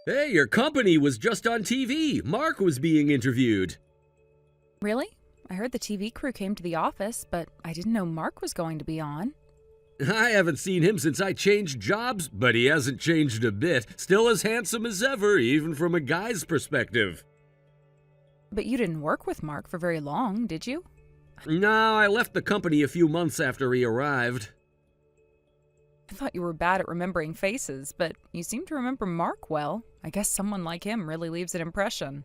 Hey, your company was just on TV. Mark was being interviewed. Really? I heard the TV crew came to the office, but I didn't know Mark was going to be on. I haven't seen him since I changed jobs, but he hasn't changed a bit. Still as handsome as ever, even from a guy's perspective. But you didn't work with Mark for very long, did you? No, I left the company a few months after he arrived. I thought you were bad at remembering faces, but you seem to remember Mark well. I guess someone like him really leaves an impression.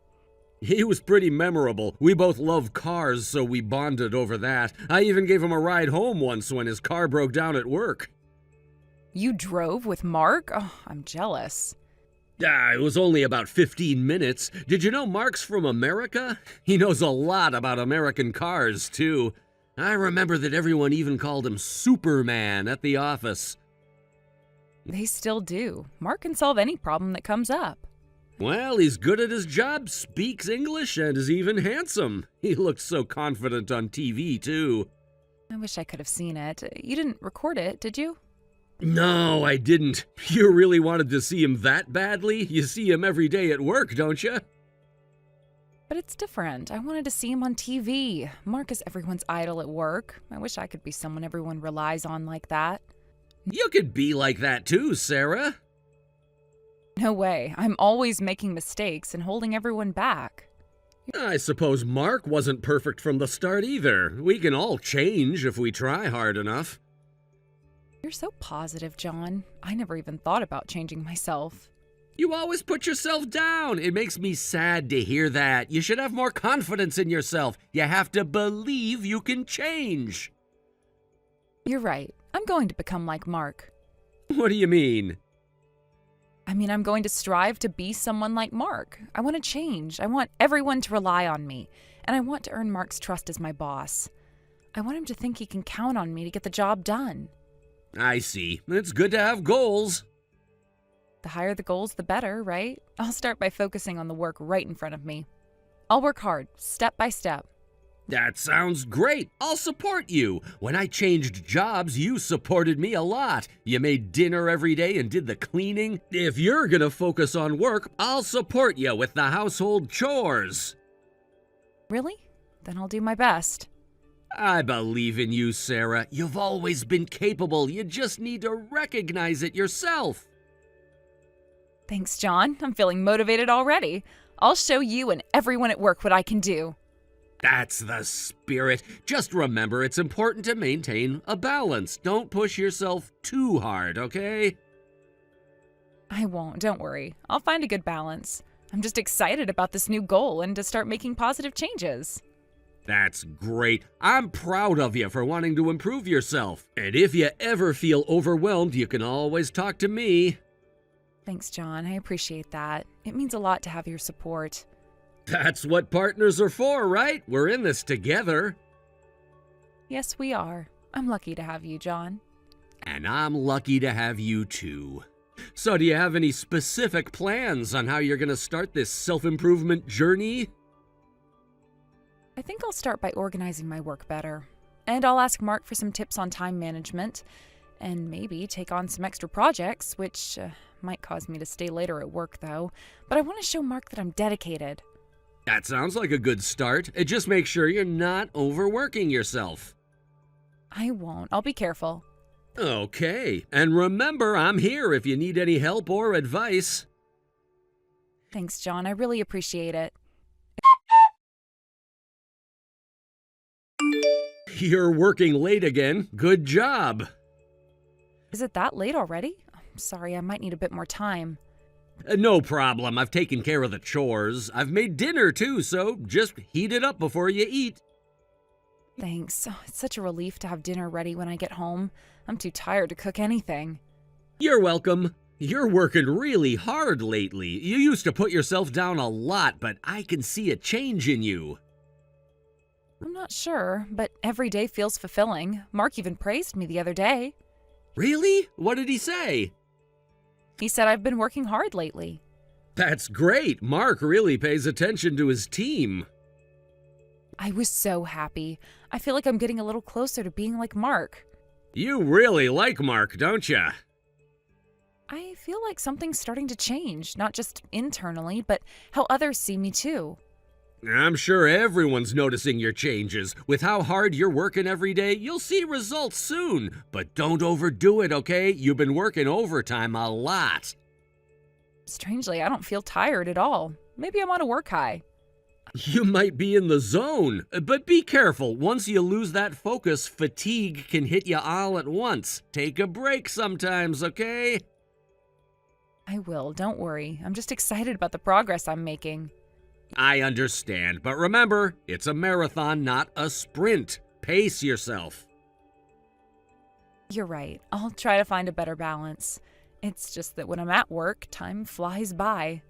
He was pretty memorable. We both love cars, so we bonded over that. I even gave him a ride home once when his car broke down at work. You drove with Mark? Oh, I'm jealous. It was only about 15 minutes. Did you know Mark's from America? He knows a lot about American cars, too. I remember that everyone even called him Superman at the office. They still do. Mark can solve any problem that comes up. Well, he's good at his job, speaks English, and is even handsome. He looked so confident on TV, too. I wish I could have seen it. You didn't record it, did you? No, I didn't. You really wanted to see him that badly? You see him every day at work, don't you? But it's different. I wanted to see him on TV. Mark is everyone's idol at work. I wish I could be someone everyone relies on like that. You could be like that too, Sarah. No way. I'm always making mistakes and holding everyone back. I suppose Mark wasn't perfect from the start either. We can all change if we try hard enough. You're so positive, John. I never even thought about changing myself. You always put yourself down. It makes me sad to hear that. You should have more confidence in yourself. You have to believe you can change. You're right. I'm going to become like Mark. What do you mean? I'm going to strive to be someone like Mark. I want to change. I want everyone to rely on me. And I want to earn Mark's trust as my boss. I want him to think he can count on me to get the job done. I see. It's good to have goals. The higher the goals, the better, right? I'll start by focusing on the work right in front of me. I'll work hard, step by step. That sounds great. I'll support you. When I changed jobs, you supported me a lot. You made dinner every day and did the cleaning. If you're gonna focus on work, I'll support you with the household chores. Really? Then I'll do my best. I believe in you, Sarah. You've always been capable. You just need to recognize it yourself. Thanks, John. I'm feeling motivated already. I'll show you and everyone at work what I can do. That's the spirit. Just remember, it's important to maintain a balance. Don't push yourself too hard, okay? I won't, don't worry. I'll find a good balance. I'm just excited about this new goal and to start making positive changes. That's great. I'm proud of you for wanting to improve yourself. And if you ever feel overwhelmed, you can always talk to me. Thanks, John. I appreciate that. It means a lot to have your support. That's what partners are for, right? We're in this together. Yes, we are. I'm lucky to have you, John. And I'm lucky to have you too. So do you have any specific plans on how you're going to start this self-improvement journey? I think I'll start by organizing my work better. And I'll ask Mark for some tips on time management. And maybe take on some extra projects, which might cause me to stay later at work, though. But I want to show Mark that I'm dedicated. That sounds like a good start. Just make sure you're not overworking yourself. I won't. I'll be careful. Okay. And remember, I'm here if you need any help or advice. Thanks, John. I really appreciate it. You're working late again. Good job. Is it that late already? I'm sorry, I might need a bit more time. No problem. I've taken care of the chores. I've made dinner too, so just heat it up before you eat. Thanks. Oh, it's such a relief to have dinner ready when I get home. I'm too tired to cook anything. You're welcome. You're working really hard lately. You used to put yourself down a lot, but I can see a change in you. I'm not sure, but every day feels fulfilling. Mark even praised me the other day. Really? What did he say? He said I've been working hard lately. That's great. Mark really pays attention to his team. I was so happy. I feel like I'm getting a little closer to being like Mark. You really like Mark, don't you? I feel like something's starting to change, not just internally, but how others see me too. I'm sure everyone's noticing your changes. With how hard you're working every day, you'll see results soon. But don't overdo it, okay? You've been working overtime a lot. Strangely, I don't feel tired at all. Maybe I'm on a work high. You might be in the zone, but be careful. Once you lose that focus, fatigue can hit you all at once. Take a break sometimes, okay? I will, don't worry. I'm just excited about the progress I'm making. I understand, but remember, it's a marathon, not a sprint. Pace yourself. You're right. I'll try to find a better balance. It's just that when I'm at work, time flies by.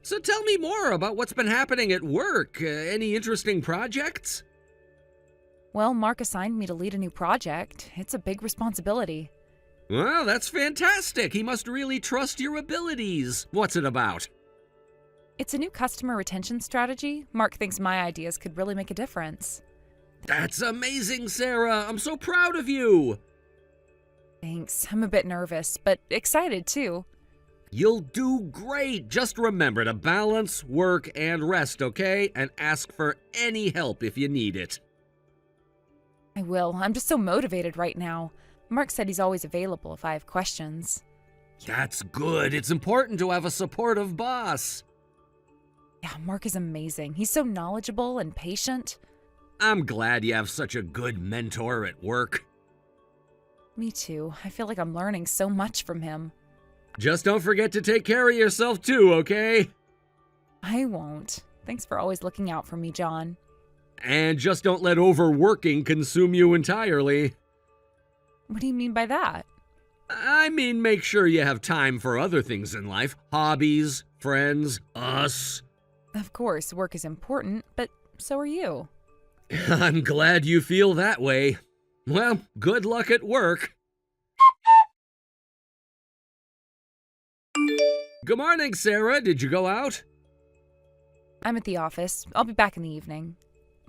So tell me more about what's been happening at work. Any interesting projects? Well, Mark assigned me to lead a new project. It's a big responsibility. Well, that's fantastic. He must really trust your abilities. What's it about? It's a new customer retention strategy. Mark thinks my ideas could really make a difference. That's amazing, Sarah. I'm so proud of you. Thanks. I'm a bit nervous, but excited too. You'll do great. Just remember to balance work and rest, okay? And ask for any help if you need it. I will. I'm just so motivated right now. Mark said he's always available if I have questions. That's good. It's important to have a supportive boss. Yeah, Mark is amazing. He's so knowledgeable and patient. I'm glad you have such a good mentor at work. Me too. I feel like I'm learning so much from him. Just don't forget to take care of yourself too, okay? I won't. Thanks for always looking out for me, John. And just don't let overworking consume you entirely. What do you mean by that? I mean, make sure you have time for other things in life. Hobbies, friends, us. Of course, work is important, but so are you. I'm glad you feel that way. Well, good luck at work. Good morning, Sarah. Did you go out? I'm at the office. I'll be back in the evening.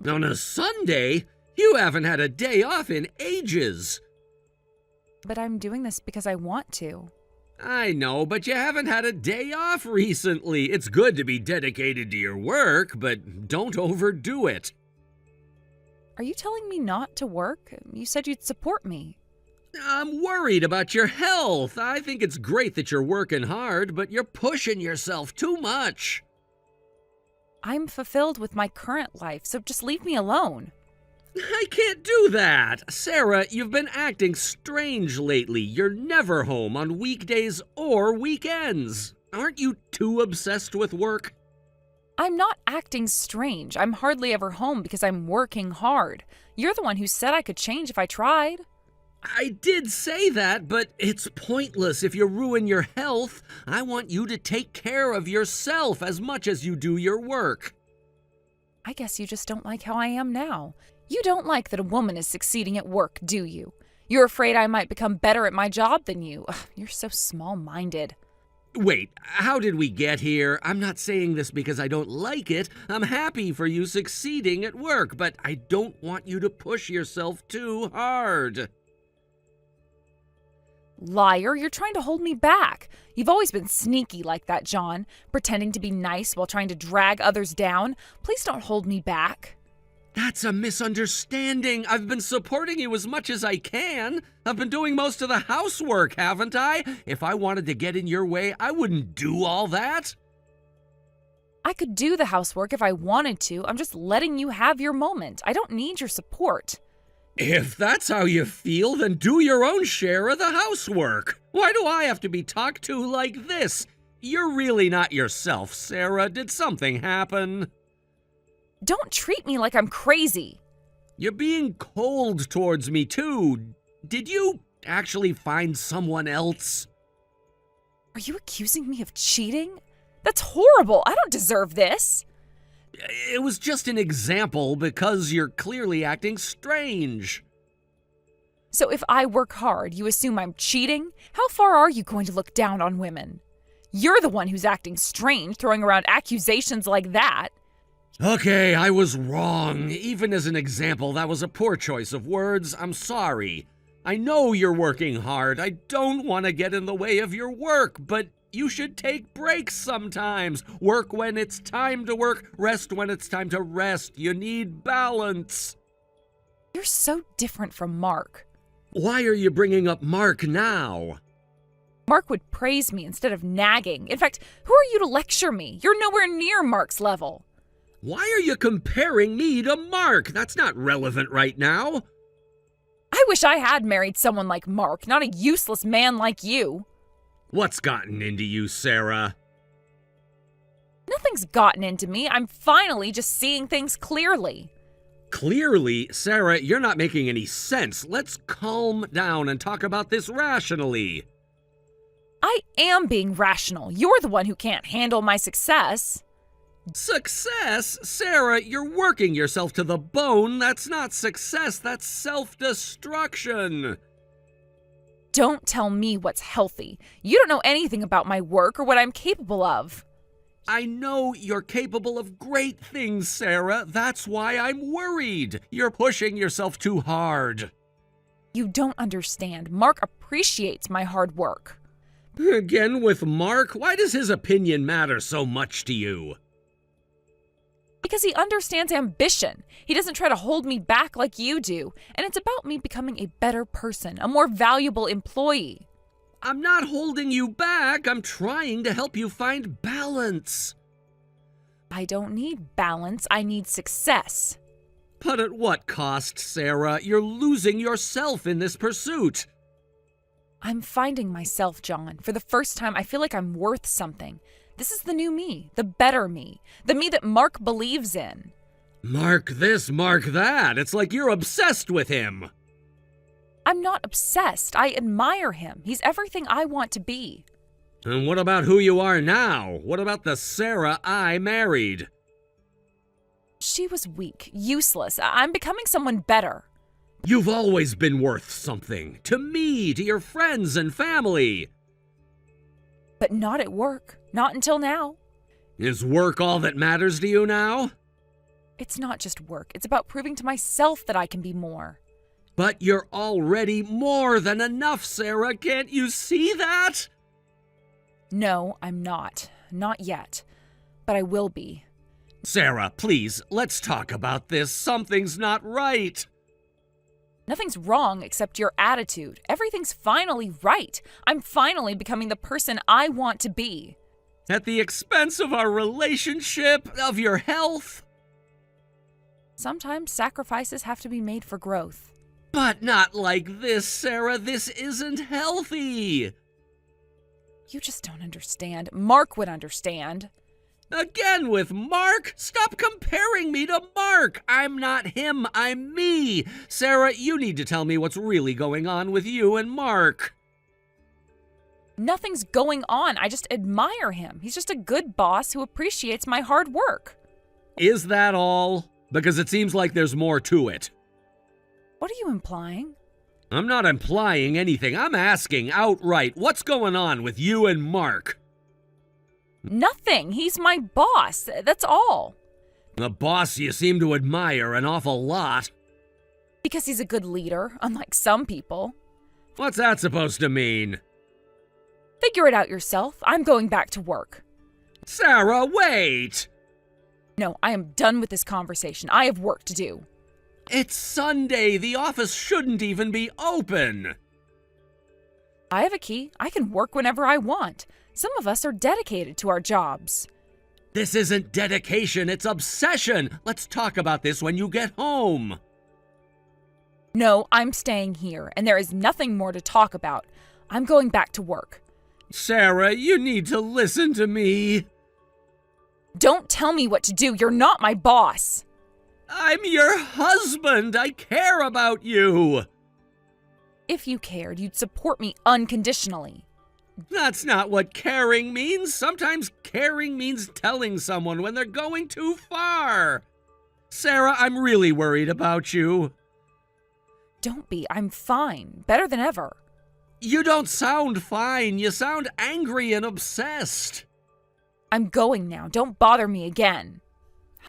On a Sunday? You haven't had a day off in ages. But I'm doing this because I want to. I know, but you haven't had a day off recently. It's good to be dedicated to your work, but don't overdo it. Are you telling me not to work? You said you'd support me. I'm worried about your health. I think it's great that you're working hard, but you're pushing yourself too much. I'm fulfilled with my current life, so just leave me alone. I can't do that. Sarah, you've been acting strange lately. You're never home on weekdays or weekends. Aren't you too obsessed with work? I'm not acting strange. I'm hardly ever home because I'm working hard. You're the one who said I could change if I tried. I did say that, but it's pointless if you ruin your health. I want you to take care of yourself as much as you do your work. I guess you just don't like how I am now. You don't like that a woman is succeeding at work, do you? You're afraid I might become better at my job than you. Ugh, you're so small-minded. Wait, how did we get here? I'm not saying this because I don't like it. I'm happy for you succeeding at work, but I don't want you to push yourself too hard. Liar, you're trying to hold me back. You've always been sneaky like that, John, pretending to be nice while trying to drag others down. Please don't hold me back. That's a misunderstanding. I've been supporting you as much as I can. I've been doing most of the housework, haven't I? If I wanted to get in your way, I wouldn't do all that. I could do the housework if I wanted to. I'm just letting you have your moment. I don't need your support. If that's how you feel, then do your own share of the housework. Why do I have to be talked to like this? You're really not yourself, Sarah. Did something happen? Don't treat me like I'm crazy. You're being cold towards me, too. Did you actually find someone else? Are you accusing me of cheating? That's horrible. I don't deserve this. It was just an example because you're clearly acting strange. So if I work hard, you assume I'm cheating? How far are you going to look down on women? You're the one who's acting strange, throwing around accusations like that. Okay, I was wrong. Even as an example, that was a poor choice of words. I'm sorry. I know you're working hard. I don't want to get in the way of your work, but you should take breaks sometimes. Work when it's time to work, rest when it's time to rest. You need balance. You're so different from Mark. Why are you bringing up Mark now? Mark would praise me instead of nagging. In fact, who are you to lecture me? You're nowhere near Mark's level. Why are you comparing me to Mark? That's not relevant right now. I wish I had married someone like Mark, not a useless man like you. What's gotten into you, Sarah? Nothing's gotten into me. I'm finally just seeing things clearly. Clearly, Sarah, you're not making any sense. Let's calm down and talk about this rationally. I am being rational. You're the one who can't handle my success. Success? Sarah, you're working yourself to the bone. That's not success, that's self-destruction. Don't tell me what's healthy. You don't know anything about my work or what I'm capable of. I know you're capable of great things, Sarah. That's why I'm worried. You're pushing yourself too hard. You don't understand. Mark appreciates my hard work. Again with Mark? Why does his opinion matter so much to you? Because he understands ambition. He doesn't try to hold me back like you do. And it's about me becoming a better person, a more valuable employee. I'm not holding you back. I'm trying to help you find balance. I don't need balance. I need success. But at what cost, Sarah? You're losing yourself in this pursuit. I'm finding myself, John. For the first time, I feel like I'm worth something. This is the new me, the better me, the me that Mark believes in. Mark this, Mark that. It's like you're obsessed with him. I'm not obsessed. I admire him. He's everything I want to be. And what about who you are now? What about the Sarah I married? She was weak, useless. I'm becoming someone better. You've always been worth something. To me, to your friends and family. But not at work. Not until now. Is work all that matters to you now? It's not just work. It's about proving to myself that I can be more. But you're already more than enough, Sarah. Can't you see that? No, I'm not. Not yet. But I will be. Sarah, please, let's talk about this. Something's not right. Nothing's wrong except your attitude. Everything's finally right. I'm finally becoming the person I want to be. At the expense of our relationship, of your health? Sometimes sacrifices have to be made for growth. But not like this, Sarah. This isn't healthy. You just don't understand. Mark would understand. Again with Mark? Stop comparing me to Mark. I'm not him, I'm me. Sarah, you need to tell me what's really going on with you and Mark. Nothing's going on. I just admire him. He's just a good boss who appreciates my hard work. Is that all? Because it seems like there's more to it. What are you implying? I'm not implying anything. I'm asking outright, what's going on with you and Mark? Nothing. He's my boss. That's all. The boss you seem to admire an awful lot. Because he's a good leader, unlike some people. What's that supposed to mean? Figure it out yourself. I'm going back to work. Sarah, wait! No, I am done with this conversation. I have work to do. It's Sunday. The office shouldn't even be open. I have a key. I can work whenever I want. Some of us are dedicated to our jobs. This isn't dedication, it's obsession. Let's talk about this when you get home. No, I'm staying here, and there is nothing more to talk about. I'm going back to work. Sarah, you need to listen to me. Don't tell me what to do. You're not my boss. I'm your husband. I care about you. If you cared, you'd support me unconditionally. That's not what caring means. Sometimes caring means telling someone when they're going too far. Sarah, I'm really worried about you. Don't be. I'm fine. Better than ever. You don't sound fine. You sound angry and obsessed. I'm going now. Don't bother me again.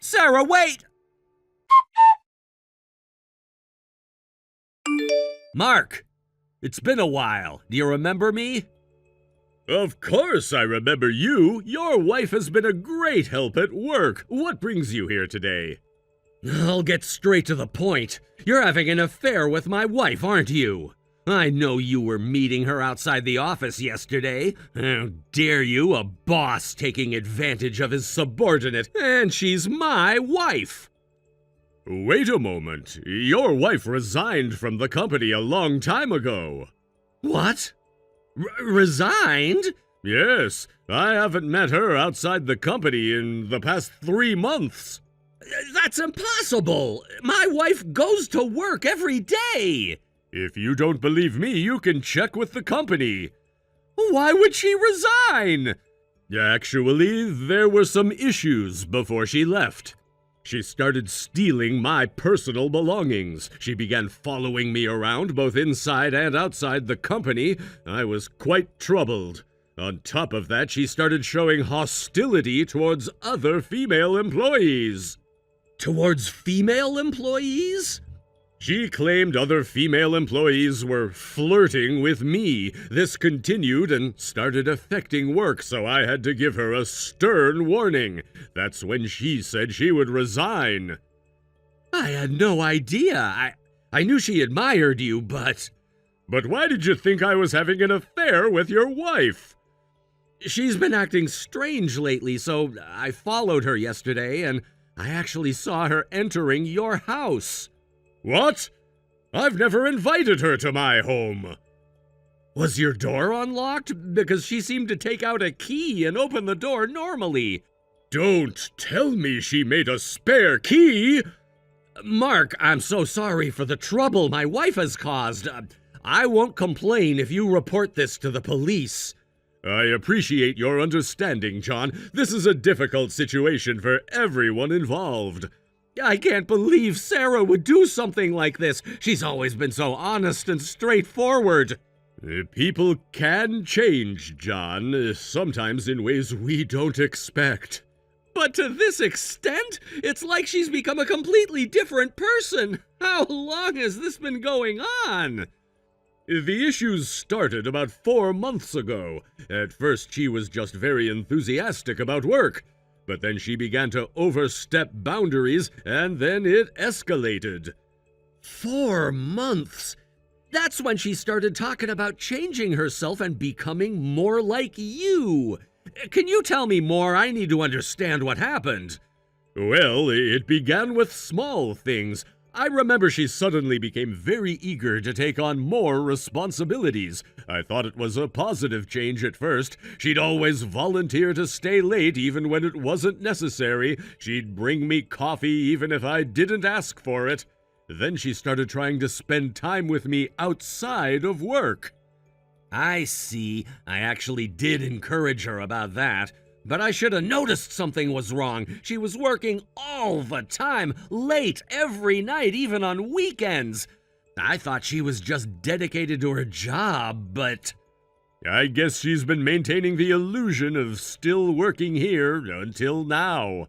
Sarah, wait! Mark! It's been a while. Do you remember me? Of course I remember you. Your wife has been a great help at work. What brings you here today? I'll get straight to the point. You're having an affair with my wife, aren't you? I know you were meeting her outside the office yesterday. How dare you, a boss taking advantage of his subordinate, and she's my wife. Wait a moment. Your wife resigned from the company a long time ago. What? Resigned? Yes, I haven't met her outside the company in the past 3 months. That's impossible. My wife goes to work every day. If you don't believe me, you can check with the company. Why would she resign? Actually, there were some issues before she left. She started stealing my personal belongings. She began following me around both inside and outside the company. I was quite troubled. On top of that, she started showing hostility towards other female employees. Towards female employees? She claimed other female employees were flirting with me. This continued and started affecting work, so I had to give her a stern warning. That's when she said she would resign. I had no idea. I knew she admired you, but... But why did you think I was having an affair with your wife? She's been acting strange lately, so I followed her yesterday, and I actually saw her entering your house. What? I've never invited her to my home. Was your door unlocked? Because she seemed to take out a key and open the door normally. Don't tell me she made a spare key! Mark, I'm so sorry for the trouble my wife has caused. I won't complain if you report this to the police. I appreciate your understanding, John. This is a difficult situation for everyone involved. I can't believe Sarah would do something like this. She's always been so honest and straightforward. People can change, John, sometimes in ways we don't expect. But to this extent, it's like she's become a completely different person. How long has this been going on? The issues started about 4 months ago. At first, she was just very enthusiastic about work. But then she began to overstep boundaries, and then it escalated. 4 months? That's when she started talking about changing herself and becoming more like you. Can you tell me more? I need to understand what happened. Well, it began with small things. I remember she suddenly became very eager to take on more responsibilities. I thought it was a positive change at first. She'd always volunteer to stay late even when it wasn't necessary. She'd bring me coffee even if I didn't ask for it. Then she started trying to spend time with me outside of work. I see. I actually did encourage her about that. But I should have noticed something was wrong. She was working all the time, late every night, even on weekends. I thought she was just dedicated to her job, but... I guess she's been maintaining the illusion of still working here until now.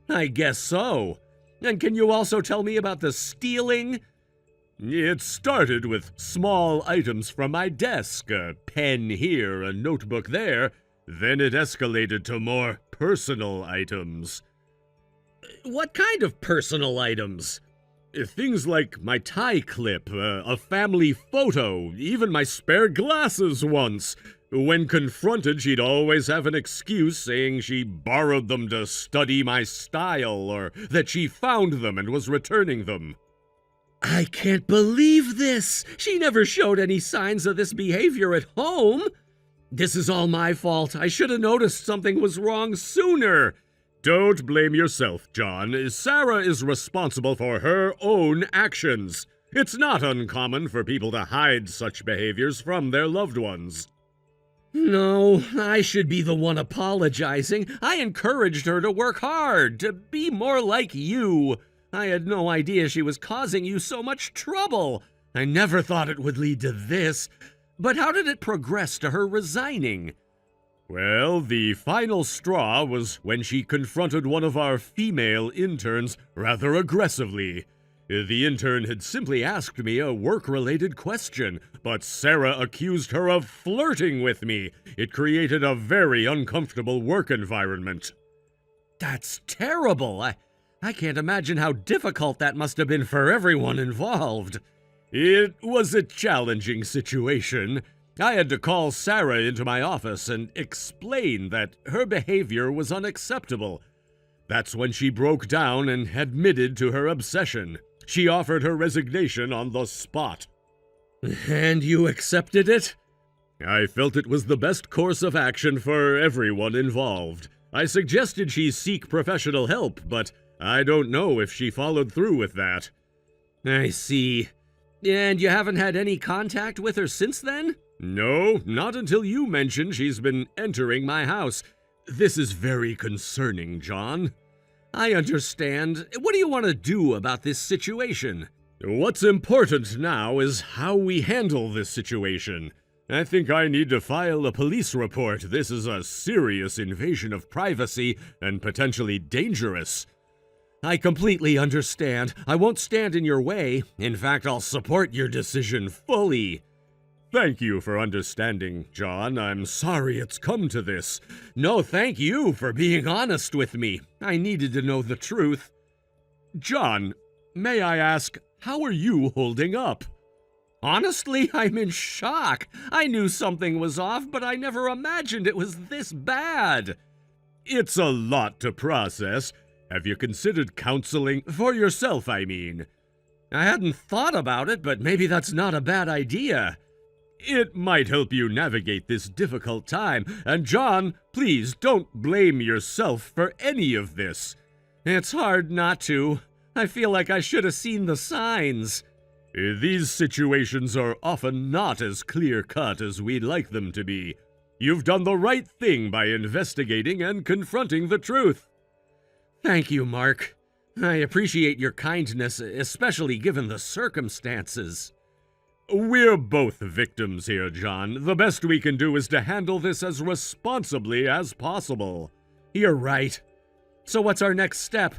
I guess so. And can you also tell me about the stealing? It started with small items from my desk, a pen here, a notebook there. Then it escalated to more personal items. What kind of personal items? Things like my tie clip, a family photo, even my spare glasses once. When confronted, she'd always have an excuse saying she borrowed them to study my style or that she found them and was returning them. I can't believe this! She never showed any signs of this behavior at home! This is all my fault. I should have noticed something was wrong sooner. Don't blame yourself, John. Sarah is responsible for her own actions. It's not uncommon for people to hide such behaviors from their loved ones. No, I should be the one apologizing. I encouraged her to work hard, to be more like you. I had no idea she was causing you so much trouble. I never thought it would lead to this. But how did it progress to her resigning? Well, the final straw was when she confronted one of our female interns rather aggressively. The intern had simply asked me a work-related question, but Sarah accused her of flirting with me. It created a very uncomfortable work environment. That's terrible. I can't imagine how difficult that must have been for everyone involved. It was a challenging situation. I had to call Sarah into my office and explain that her behavior was unacceptable. That's when she broke down and admitted to her obsession. She offered her resignation on the spot. And you accepted it? I felt it was the best course of action for everyone involved. I suggested she seek professional help, but I don't know if she followed through with that. I see. And you haven't had any contact with her since then? No, not until you mentioned she's been entering my house. This is very concerning, John. I understand. What do you want to do about this situation? What's important now is how we handle this situation. I think I need to file a police report. This is a serious invasion of privacy and potentially dangerous. I completely understand. I won't stand in your way. In fact, I'll support your decision fully. Thank you for understanding, John. I'm sorry it's come to this. No, thank you for being honest with me. I needed to know the truth. John, may I ask, how are you holding up? Honestly, I'm in shock. I knew something was off, but I never imagined it was this bad. It's a lot to process. Have you considered counseling? For yourself, I mean. I hadn't thought about it, but maybe that's not a bad idea. It might help you navigate this difficult time. And John, please don't blame yourself for any of this. It's hard not to. I feel like I should have seen the signs. These situations are often not as clear-cut as we'd like them to be. You've done the right thing by investigating and confronting the truth. Thank you, Mark. I appreciate your kindness, especially given the circumstances. We're both victims here, John. The best we can do is to handle this as responsibly as possible. You're right. So what's our next step?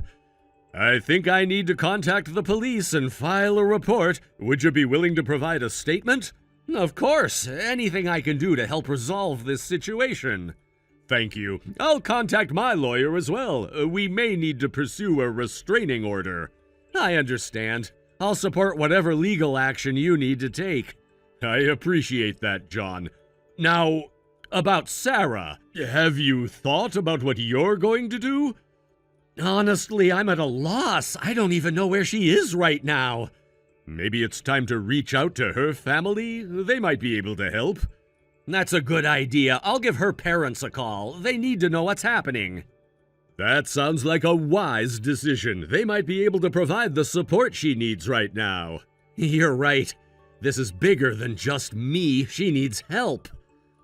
I think I need to contact the police and file a report. Would you be willing to provide a statement? Of course. Anything I can do to help resolve this situation. Thank you. I'll contact my lawyer as well. We may need to pursue a restraining order. I understand. I'll support whatever legal action you need to take. I appreciate that, John. Now, about Sarah. Have you thought about what you're going to do? Honestly, I'm at a loss. I don't even know where she is right now. Maybe it's time to reach out to her family. They might be able to help. That's a good idea. I'll give her parents a call. They need to know what's happening. That sounds like a wise decision. They might be able to provide the support she needs right now. You're right. This is bigger than just me. She needs help.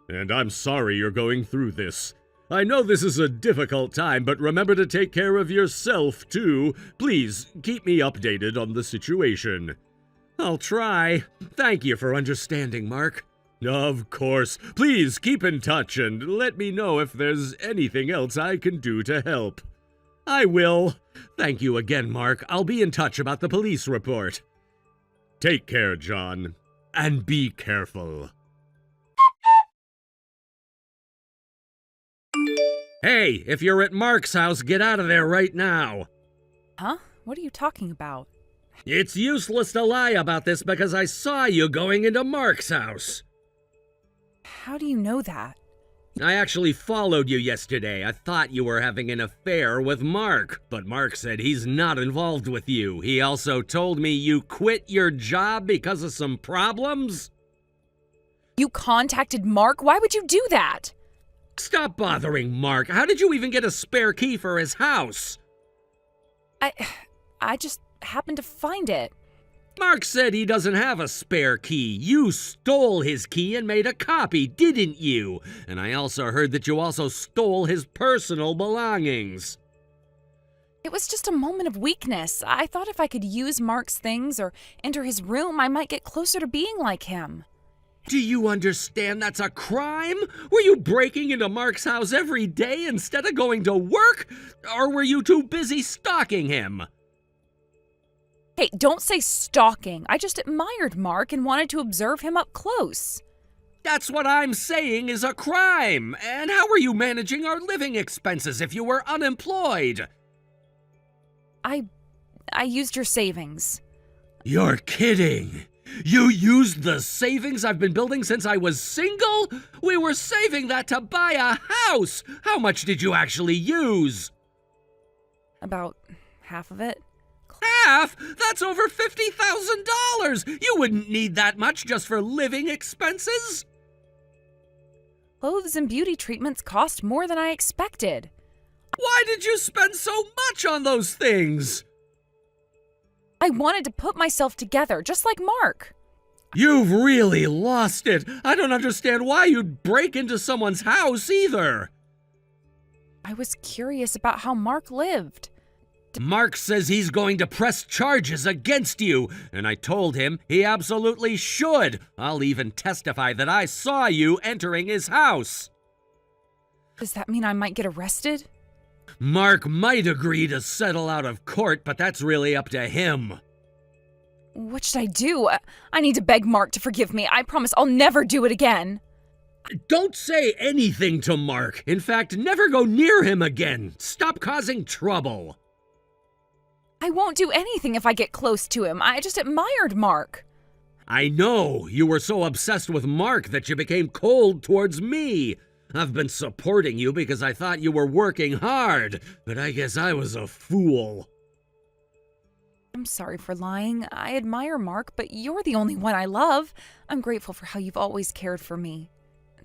And I'm sorry you're going through this. I know this is a difficult time, but remember to take care of yourself, too. Please, keep me updated on the situation. I'll try. Thank you for understanding, Mark. Of course. Please keep in touch and let me know if there's anything else I can do to help. I will. Thank you again, Mark. I'll be in touch about the police report. Take care, John. And be careful. Hey, if you're at Mark's house, get out of there right now. Huh? What are you talking about? It's useless to lie about this because I saw you going into Mark's house. How do you know that? I actually followed you yesterday. I thought you were having an affair with Mark, but Mark said he's not involved with you. He also told me you quit your job because of some problems. You contacted Mark? Why would you do that? Stop bothering Mark. How did you even get a spare key for his house? I just happened to find it. Mark said he doesn't have a spare key. You stole his key and made a copy, didn't you? And I also heard that you also stole his personal belongings. It was just a moment of weakness. I thought if I could use Mark's things or enter his room, I might get closer to being like him. Do you understand that's a crime? Were you breaking into Mark's house every day instead of going to work? Or were you too busy stalking him? Hey, don't say stalking. I just admired Mark and wanted to observe him up close. That's what I'm saying is a crime. And how are you managing our living expenses if you were unemployed? I used your savings. You're kidding. You used the savings I've been building since I was single? We were saving that to buy a house. How much did you actually use? About half of it. Half? That's over $50,000. You wouldn't need that much just for living expenses. Clothes and beauty treatments cost more than I expected. Why did you spend so much on those things? I wanted to put myself together, just like Mark. You've really lost it. I don't understand why you'd break into someone's house either. I was curious about how Mark lived. Mark says he's going to press charges against you, and I told him he absolutely should. I'll even testify that I saw you entering his house. Does that mean I might get arrested? Mark might agree to settle out of court, but that's really up to him. What should I do? I need to beg Mark to forgive me. I promise I'll never do it again. Don't say anything to Mark. In fact, never go near him again. Stop causing trouble. I won't do anything if I get close to him. I just admired Mark. I know. You were so obsessed with Mark that you became cold towards me. I've been supporting you because I thought you were working hard, but I guess I was a fool. I'm sorry for lying. I admire Mark, but you're the only one I love. I'm grateful for how you've always cared for me.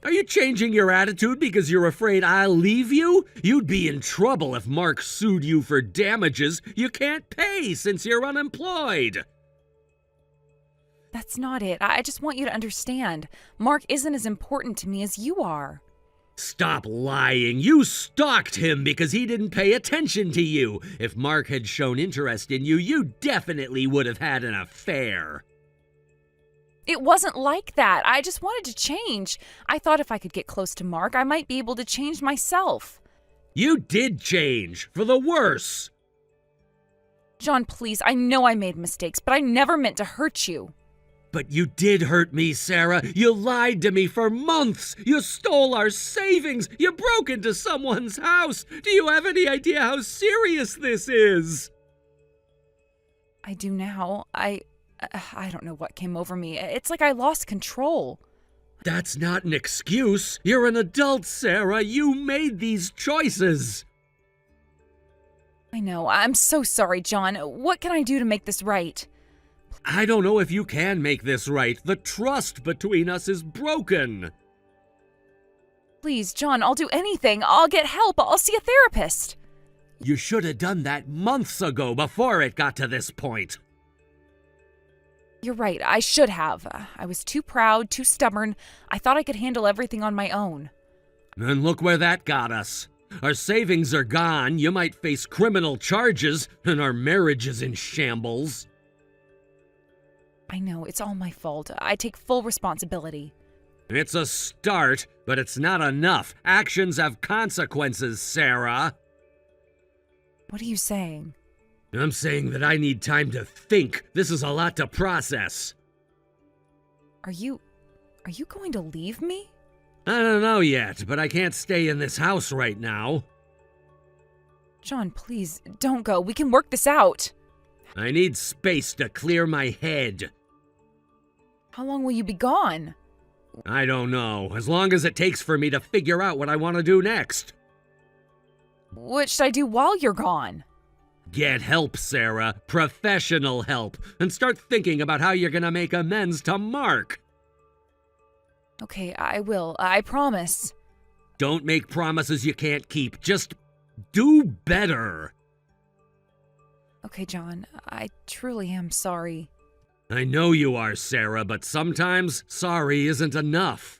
Are you changing your attitude because you're afraid I'll leave you? You'd be in trouble if Mark sued you for damages you can't pay since you're unemployed. That's not it. I just want you to understand. Mark isn't as important to me as you are. Stop lying. You stalked him because he didn't pay attention to you. If Mark had shown interest in you, you definitely would have had an affair. It wasn't like that. I just wanted to change. I thought if I could get close to Mark, I might be able to change myself. You did change, for the worse. John, please, I know I made mistakes, but I never meant to hurt you. But you did hurt me, Sarah. You lied to me for months. You stole our savings. You broke into someone's house. Do you have any idea how serious this is? I do now. I don't know what came over me. It's like I lost control. That's not an excuse. You're an adult, Sarah. You made these choices. I know. I'm so sorry, John. What can I do to make this right? I don't know if you can make this right. The trust between us is broken. Please, John, I'll do anything. I'll get help. I'll see a therapist. You should have done that months ago before it got to this point. You're right. I should have. I was too proud, too stubborn. I thought I could handle everything on my own. And look where that got us. Our savings are gone. You might face criminal charges, and our marriage is in shambles. I know, it's all my fault. I take full responsibility. It's a start, but it's not enough. Actions have consequences, Sarah. What are you saying? I'm saying that I need time to think. This is a lot to process. Are you going to leave me? I don't know yet, but I can't stay in this house right now. John, please, don't go. We can work this out. I need space to clear my head. How long will you be gone? I don't know. As long as it takes for me to figure out what I want to do next. What should I do while you're gone? Get help, Sarah. Professional help. And start thinking about how you're gonna make amends to Mark. Okay, I will. I promise. Don't make promises you can't keep. Just do better. Okay, John. I truly am sorry. I know you are, Sarah, but sometimes sorry isn't enough.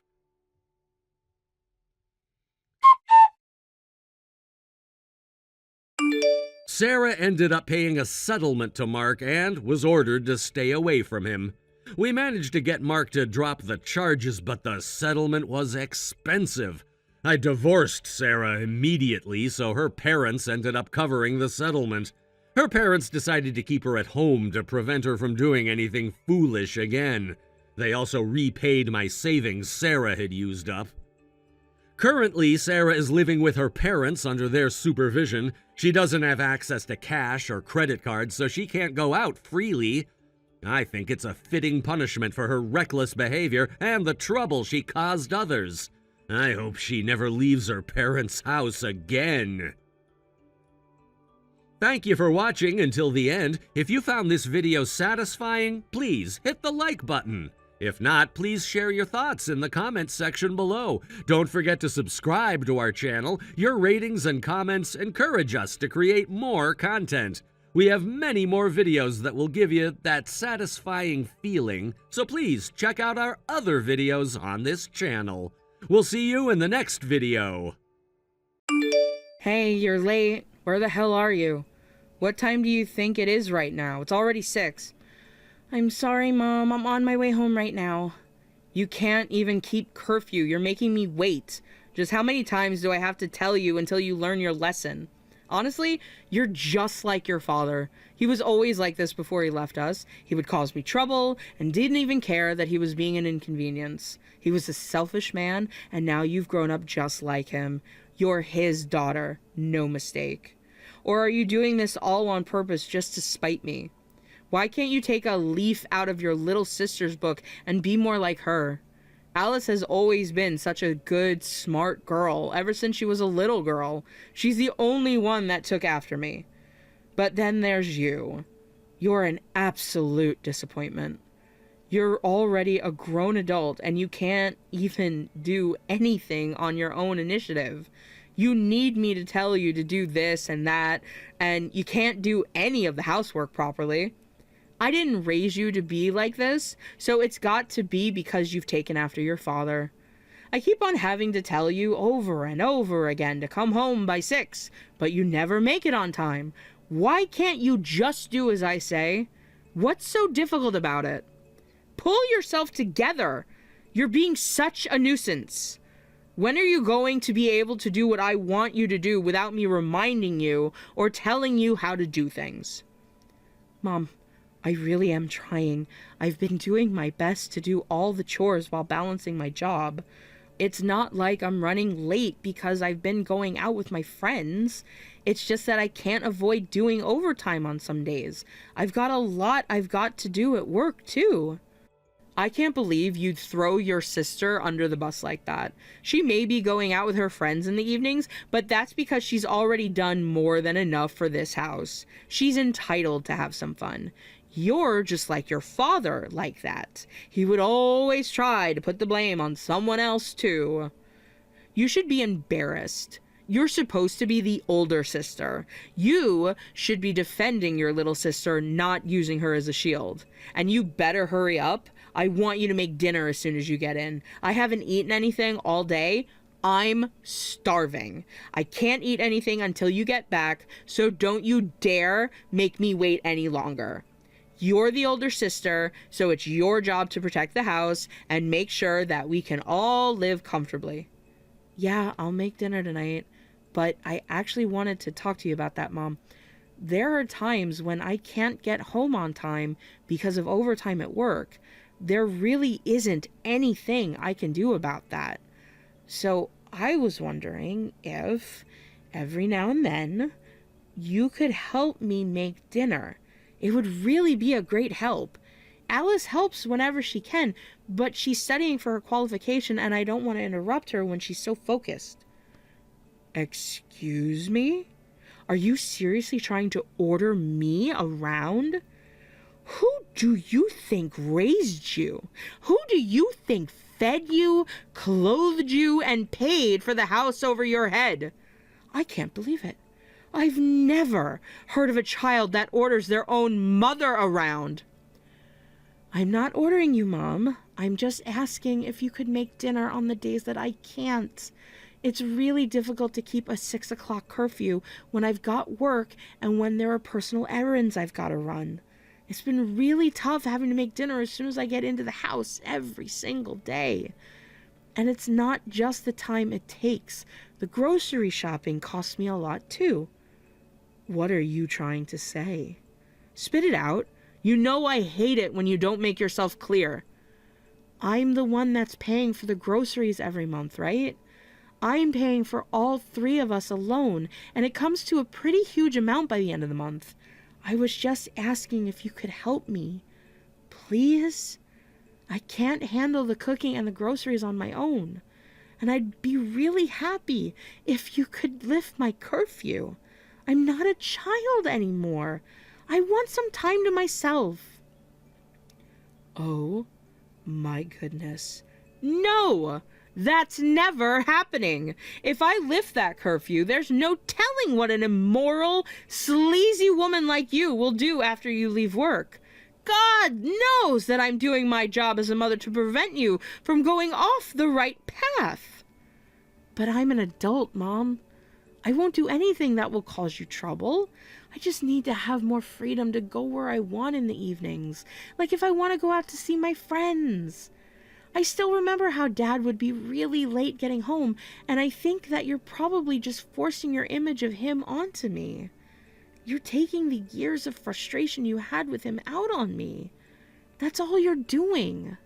Sarah ended up paying a settlement to Mark and was ordered to stay away from him. We managed to get Mark to drop the charges, but the settlement was expensive. I divorced Sarah immediately, so her parents ended up covering the settlement. Her parents decided to keep her at home to prevent her from doing anything foolish again. They also repaid my savings Sarah had used up. Currently, Sarah is living with her parents under their supervision. She doesn't have access to cash or credit cards, so she can't go out freely. I think it's a fitting punishment for her reckless behavior and the trouble she caused others. I hope she never leaves her parents' house again. Thank you for watching until the end. If you found this video satisfying, please hit the like button. If not, please share your thoughts in the comments section below. Don't forget to subscribe to our channel. Your ratings and comments encourage us to create more content. We have many more videos that will give you that satisfying feeling, so please check out our other videos on this channel. We'll see you in the next video. Hey, you're late. Where the hell are you? What time do you think it is right now? It's already 6. I'm sorry, Mom. I'm on my way home right now. You can't even keep curfew. You're making me wait. Just how many times do I have to tell you until you learn your lesson? Honestly, you're just like your father. He was always like this before he left us. He would cause me trouble and didn't even care that he was being an inconvenience. He was a selfish man, and now you've grown up just like him. You're his daughter, no mistake. Or are you doing this all on purpose just to spite me? Why can't you take a leaf out of your little sister's book and be more like her? Alice has always been such a good, smart girl ever since she was a little girl. She's the only one that took after me. But then there's you. You're an absolute disappointment. You're already a grown adult and you can't even do anything on your own initiative. You need me to tell you to do this and that, and you can't do any of the housework properly. I didn't raise you to be like this, so it's got to be because you've taken after your father. I keep on having to tell you over and over again to come home by 6, but you never make it on time. Why can't you just do as I say? What's so difficult about it? Pull yourself together. You're being such a nuisance. When are you going to be able to do what I want you to do without me reminding you or telling you how to do things? Mom, I really am trying. I've been doing my best to do all the chores while balancing my job. It's not like I'm running late because I've been going out with my friends. It's just that I can't avoid doing overtime on some days. I've got a lot I've got to do at work, too. I can't believe you'd throw your sister under the bus like that. She may be going out with her friends in the evenings, but that's because she's already done more than enough for this house. She's entitled to have some fun. You're just like your father like that. He would always try to put the blame on someone else too. You should be embarrassed. You're supposed to be the older sister. You should be defending your little sister, not using her as a shield. And you better hurry up. I want you to make dinner as soon as you get in. I haven't eaten anything all day. I'm starving. I can't eat anything until you get back, so don't you dare make me wait any longer. You're the older sister, so it's your job to protect the house and make sure that we can all live comfortably. Yeah, I'll make dinner tonight, but I actually wanted to talk to you about that, Mom. There are times when I can't get home on time because of overtime at work. There really isn't anything I can do about that. So I was wondering if, every now and then, you could help me make dinner. It would really be a great help. Alice helps whenever she can, but she's studying for her qualification and I don't want to interrupt her when she's so focused. Excuse me? Are you seriously trying to order me around? Who do you think raised you? Who do you think fed you, clothed you, and paid for the house over your head? I can't believe it. I've never heard of a child that orders their own mother around. I'm not ordering you, Mom. I'm just asking if you could make dinner on the days that I can't. It's really difficult to keep a 6 o'clock curfew when I've got work and when there are personal errands I've got to run. It's been really tough having to make dinner as soon as I get into the house every single day. And it's not just the time it takes. The grocery shopping costs me a lot too. What are you trying to say? Spit it out. You know I hate it when you don't make yourself clear. I'm the one that's paying for the groceries every month, right? I'm paying for all 3 of us alone, and it comes to a pretty huge amount by the end of the month. I was just asking if you could help me. Please? I can't handle the cooking and the groceries on my own, and I'd be really happy if you could lift my curfew. I'm not a child anymore. I want some time to myself. Oh my goodness. No! That's never happening. If I lift that curfew, there's no telling what an immoral, sleazy woman like you will do after you leave work. God knows that I'm doing my job as a mother to prevent you from going off the right path. But I'm an adult, Mom. I won't do anything that will cause you trouble. I just need to have more freedom to go where I want in the evenings, like if I want to go out to see my friends. I still remember how Dad would be really late getting home, and I think that you're probably just forcing your image of him onto me. You're taking the years of frustration you had with him out on me. That's all you're doing.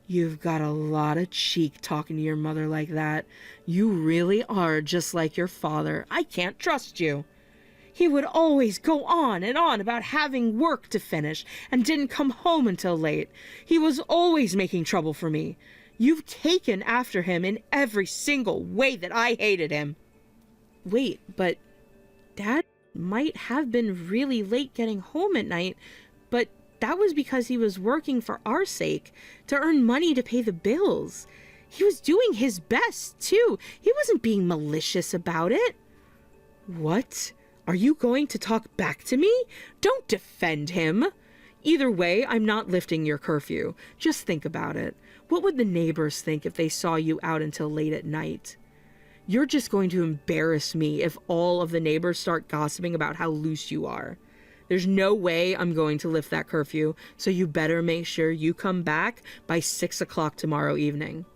You've got a lot of cheek talking to your mother like that. You really are just like your father. I can't trust you. He would always go on and on about having work to finish and didn't come home until late. He was always making trouble for me. You've taken after him in every single way that I hated him. Wait, but Dad might have been really late getting home at night, but that was because he was working for our sake, to earn money to pay the bills. He was doing his best, too. He wasn't being malicious about it. What? Are you going to talk back to me? Don't defend him. Either way, I'm not lifting your curfew. Just think about it. What would the neighbors think if they saw you out until late at night? You're just going to embarrass me if all of the neighbors start gossiping about how loose you are. There's no way I'm going to lift that curfew, so you better make sure you come back by 6 o'clock tomorrow evening.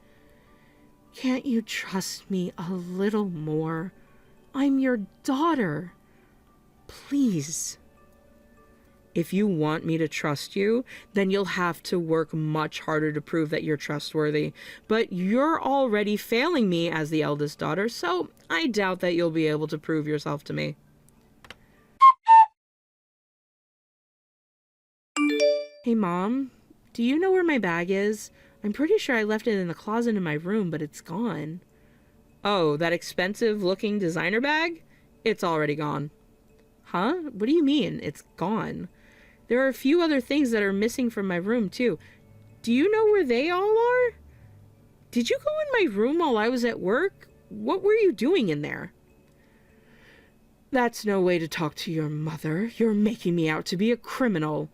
Can't you trust me a little more? I'm your daughter. Please. If you want me to trust you, then you'll have to work much harder to prove that you're trustworthy. But you're already failing me as the eldest daughter, so I doubt that you'll be able to prove yourself to me. Hey, Mom, do you know where my bag is? I'm pretty sure I left it in the closet in my room, but it's gone. Oh, that expensive-looking designer bag? It's already gone. Huh? What do you mean, it's gone? There are a few other things that are missing from my room, too. Do you know where they all are? Did you go in my room while I was at work? What were you doing in there? That's no way to talk to your mother. You're making me out to be a criminal.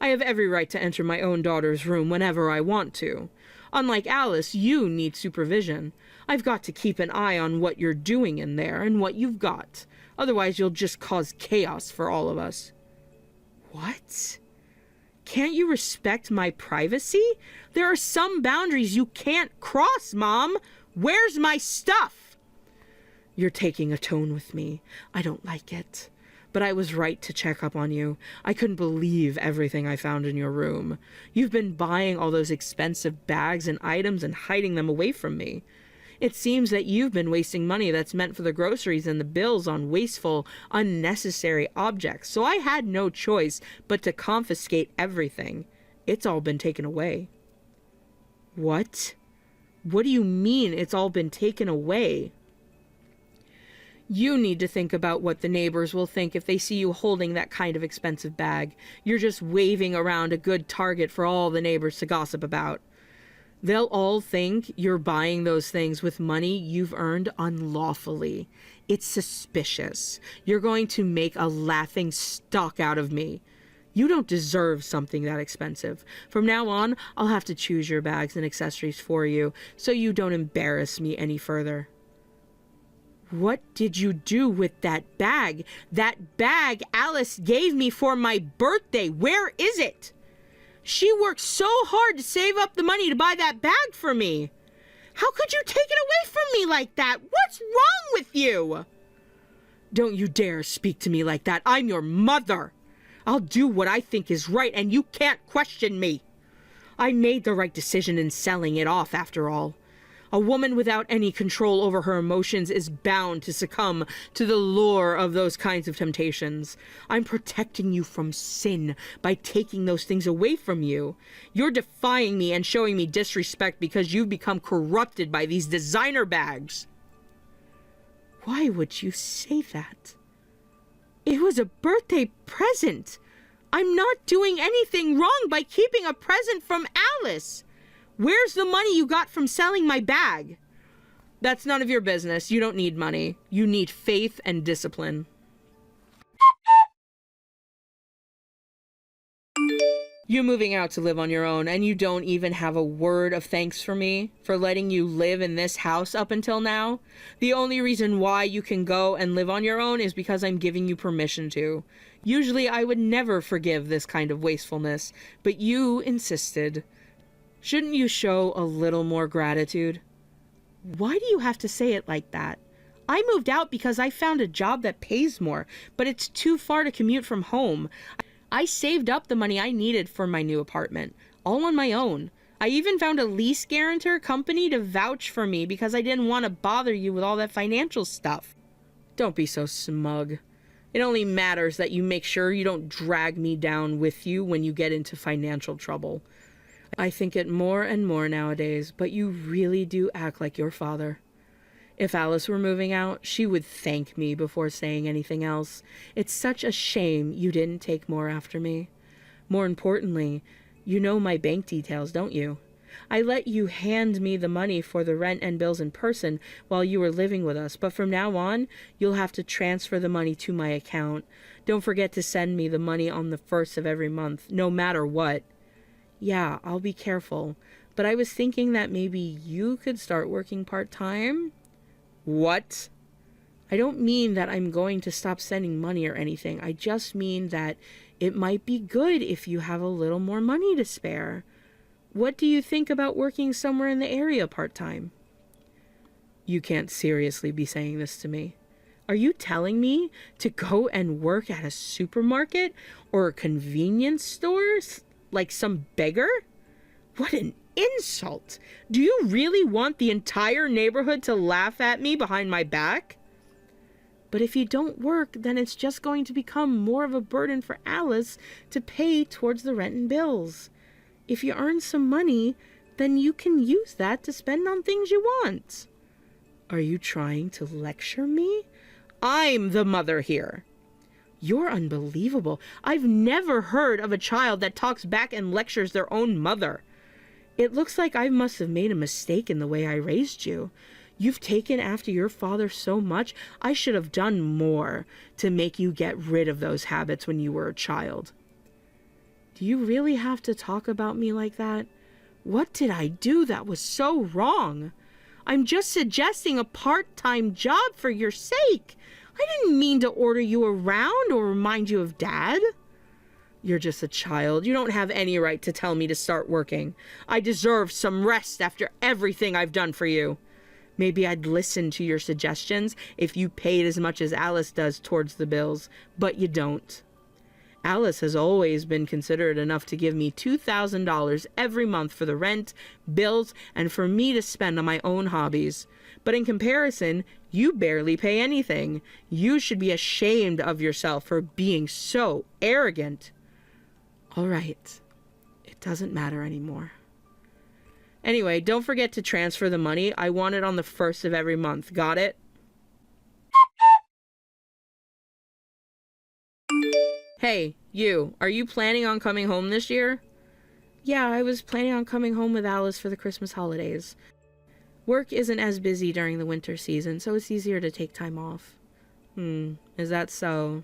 I have every right to enter my own daughter's room whenever I want to. Unlike Alice, you need supervision. I've got to keep an eye on what you're doing in there and what you've got. Otherwise, you'll just cause chaos for all of us. What? Can't you respect my privacy? There are some boundaries you can't cross, Mom. Where's my stuff? You're taking a tone with me. I don't like it. But I was right to check up on you. I couldn't believe everything I found in your room. You've been buying all those expensive bags and items and hiding them away from me. It seems that you've been wasting money that's meant for the groceries and the bills on wasteful, unnecessary objects, so I had no choice but to confiscate everything. It's all been taken away. What? What do you mean it's all been taken away? You need to think about what the neighbors will think if they see you holding that kind of expensive bag. You're just waving around a good target for all the neighbors to gossip about. They'll all think you're buying those things with money you've earned unlawfully. It's suspicious. You're going to make a laughing stock out of me. You don't deserve something that expensive. From now on, I'll have to choose your bags and accessories for you, so you don't embarrass me any further. What did you do with that bag? That bag Alice gave me for my birthday. Where is it? She worked so hard to save up the money to buy that bag for me. How could you take it away from me like that? What's wrong with you? Don't you dare speak to me like that. I'm your mother. I'll do what I think is right, and you can't question me. I made the right decision in selling it off, after all. A woman without any control over her emotions is bound to succumb to the lure of those kinds of temptations. I'm protecting you from sin by taking those things away from you. You're defying me and showing me disrespect because you've become corrupted by these designer bags. Why would you say that? It was a birthday present. I'm not doing anything wrong by keeping a present from Alice. Where's the money you got from selling my bag? That's none of your business. You don't need money. You need faith and discipline. You moving out to live on your own, and you don't even have a word of thanks for me for letting you live in this house up until now. The only reason why you can go and live on your own is because I'm giving you permission to. Usually I would never forgive this kind of wastefulness, but you insisted. Shouldn't you show a little more gratitude? Why do you have to say it like that? I moved out because I found a job that pays more, but it's too far to commute from home. I saved up the money I needed for my new apartment, all on my own. I even found a lease guarantor company to vouch for me because I didn't want to bother you with all that financial stuff. Don't be so smug. It only matters that you make sure you don't drag me down with you when you get into financial trouble. I think it more and more nowadays, but you really do act like your father. If Alice were moving out, she would thank me before saying anything else. It's such a shame you didn't take more after me. More importantly, you know my bank details, don't you? I let you hand me the money for the rent and bills in person while you were living with us, but from now on, you'll have to transfer the money to my account. Don't forget to send me the money on the 1st of every month, no matter what. Yeah, I'll be careful, but I was thinking that maybe you could start working part-time? What? I don't mean that I'm going to stop sending money or anything. I just mean that it might be good if you have a little more money to spare. What do you think about working somewhere in the area part-time? You can't seriously be saying this to me. Are you telling me to go and work at a supermarket or a convenience store? Like some beggar? What an insult! Do you really want the entire neighborhood to laugh at me behind my back? But if you don't work, then it's just going to become more of a burden for Alice to pay towards the rent and bills. If you earn some money, then you can use that to spend on things you want. Are you trying to lecture me? I'm the mother here. You're unbelievable. I've never heard of a child that talks back and lectures their own mother. It looks like I must have made a mistake in the way I raised you. You've taken after your father so much, I should have done more to make you get rid of those habits when you were a child. Do you really have to talk about me like that? What did I do that was so wrong? I'm just suggesting a part-time job for your sake. I didn't mean to order you around or remind you of Dad. You're just a child. You don't have any right to tell me to start working. I deserve some rest after everything I've done for you. Maybe I'd listen to your suggestions if you paid as much as Alice does towards the bills, but you don't. Alice has always been considerate enough to give me $2,000 every month for the rent, bills, and for me to spend on my own hobbies. But in comparison, you barely pay anything. You should be ashamed of yourself for being so arrogant. All right, it doesn't matter anymore. Anyway, don't forget to transfer the money. I want it on the 1st of every month. Got it? Hey, you, are you planning on coming home this year? Yeah, I was planning on coming home with Alice for the Christmas holidays. Work isn't as busy during the winter season, so it's easier to take time off. Is that so?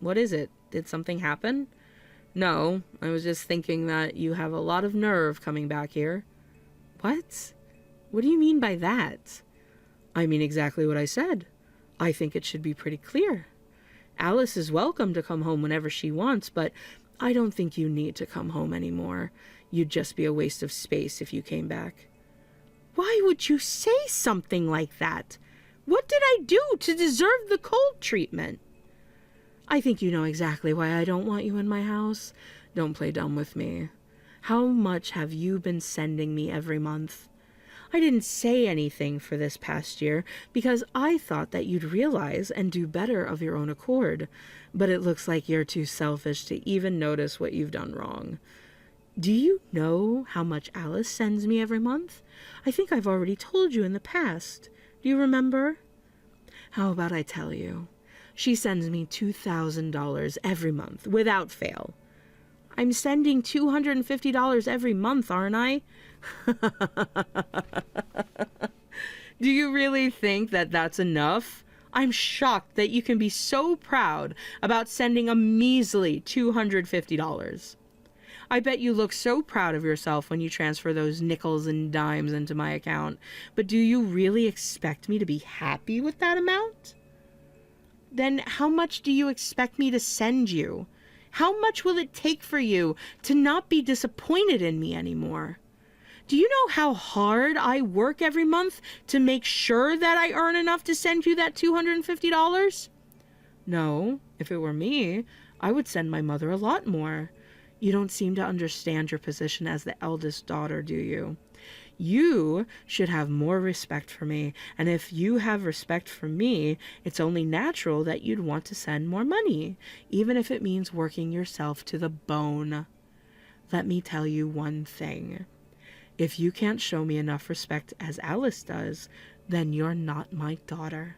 What is it? Did something happen? No, I was just thinking that you have a lot of nerve coming back here. What? What do you mean by that? I mean exactly what I said. I think it should be pretty clear. Alice is welcome to come home whenever she wants, but I don't think you need to come home anymore. You'd just be a waste of space if you came back. Why would you say something like that? What did I do to deserve the cold treatment? I think you know exactly why I don't want you in my house. Don't play dumb with me. How much have you been sending me every month? I didn't say anything for this past year because I thought that you'd realize and do better of your own accord, but it looks like you're too selfish to even notice what you've done wrong. Do you know how much Alice sends me every month? I think I've already told you in the past. Do you remember? How about I tell you? She sends me $2,000 every month, without fail. I'm sending $250 every month, aren't I? Do you really think that that's enough? I'm shocked that you can be so proud about sending a measly $250. I bet you look so proud of yourself when you transfer those nickels and dimes into my account, but do you really expect me to be happy with that amount? Then how much do you expect me to send you? How much will it take for you to not be disappointed in me anymore? Do you know how hard I work every month to make sure that I earn enough to send you that $250? No, if it were me, I would send my mother a lot more. You don't seem to understand your position as the eldest daughter, do you? You should have more respect for me, and if you have respect for me, it's only natural that you'd want to send more money, even if it means working yourself to the bone. Let me tell you one thing. If you can't show me enough respect as Alice does, then you're not my daughter.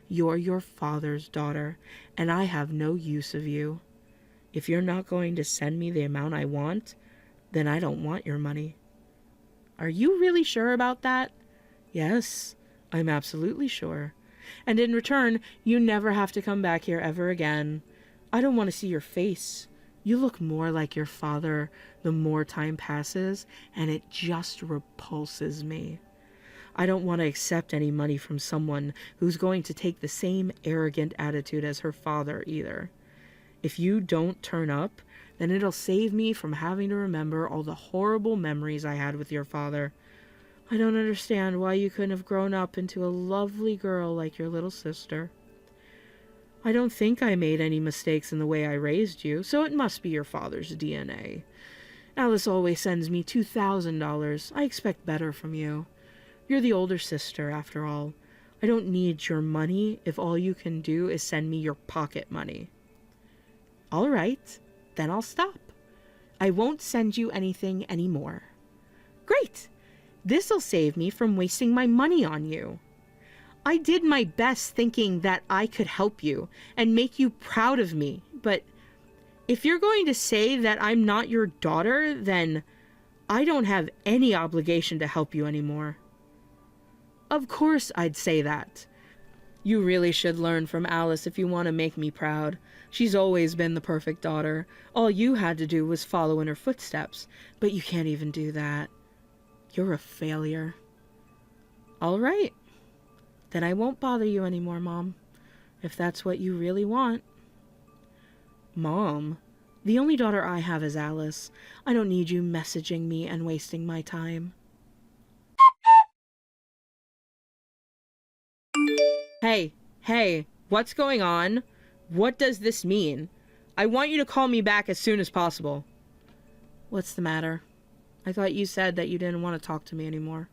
You're your father's daughter, and I have no use of you. If you're not going to send me the amount I want, then I don't want your money. Are you really sure about that? Yes, I'm absolutely sure. And in return, you never have to come back here ever again. I don't want to see your face. You look more like your father the more time passes, and it just repulses me. I don't want to accept any money from someone who's going to take the same arrogant attitude as her father either. If you don't turn up, then it'll save me from having to remember all the horrible memories I had with your father. I don't understand why you couldn't have grown up into a lovely girl like your little sister. I don't think I made any mistakes in the way I raised you, so it must be your father's DNA. Alice always sends me $2,000. I expect better from you. You're the older sister, after all. I don't need your money if all you can do is send me your pocket money. All right, then I'll stop. I won't send you anything anymore. Great! This'll save me from wasting my money on you. I did my best thinking that I could help you and make you proud of me, but if you're going to say that I'm not your daughter, then I don't have any obligation to help you anymore. Of course I'd say that. You really should learn from Alice if you want to make me proud. She's always been the perfect daughter. All you had to do was follow in her footsteps, but you can't even do that. You're a failure. All right. Then I won't bother you anymore, Mom, if that's what you really want. Mom, the only daughter I have is Alice. I don't need you messaging me and wasting my time. Hey, what's going on? What does this mean? I want you to call me back as soon as possible. What's the matter? I thought you said that you didn't want to talk to me anymore.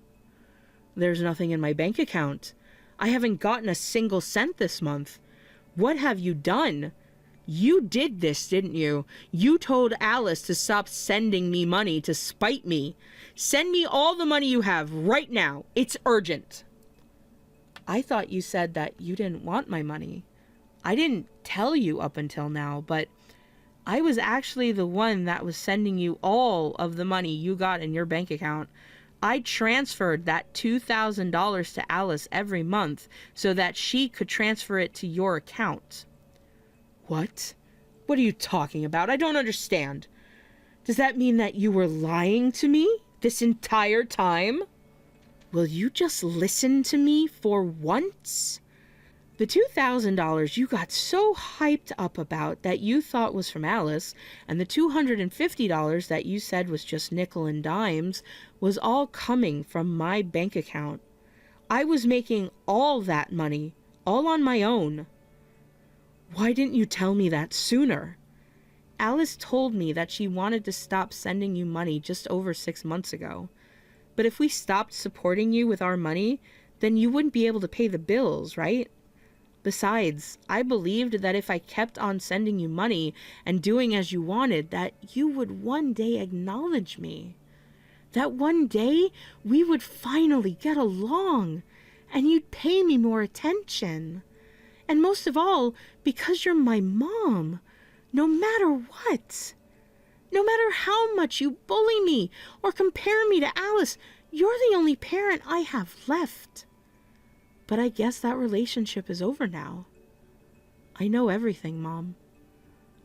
There's nothing in my bank account. I haven't gotten a single cent this month. What have you done? You did this, didn't you? You told Alice to stop sending me money to spite me. Send me all the money you have right now. It's urgent. I thought you said that you didn't want my money. I didn't tell you up until now, but I was actually the one that was sending you all of the money you got in your bank account. I transferred that $2,000 to Alice every month so that she could transfer it to your account. What? What are you talking about? I don't understand. Does that mean that you were lying to me this entire time? Will you just listen to me for once? The $2,000 you got so hyped up about that you thought was from Alice, and the $250 that you said was just nickel and dimes, was all coming from my bank account. I was making all that money, all on my own. Why didn't you tell me that sooner? Alice told me that she wanted to stop sending you money just over 6 months ago. But if we stopped supporting you with our money, then you wouldn't be able to pay the bills, right? Besides, I believed that if I kept on sending you money and doing as you wanted, that you would one day acknowledge me. That one day we would finally get along and you'd pay me more attention. And most of all, because you're my mom, no matter what, no matter how much you bully me or compare me to Alice, you're the only parent I have left. But I guess that relationship is over now. I know everything, Mom.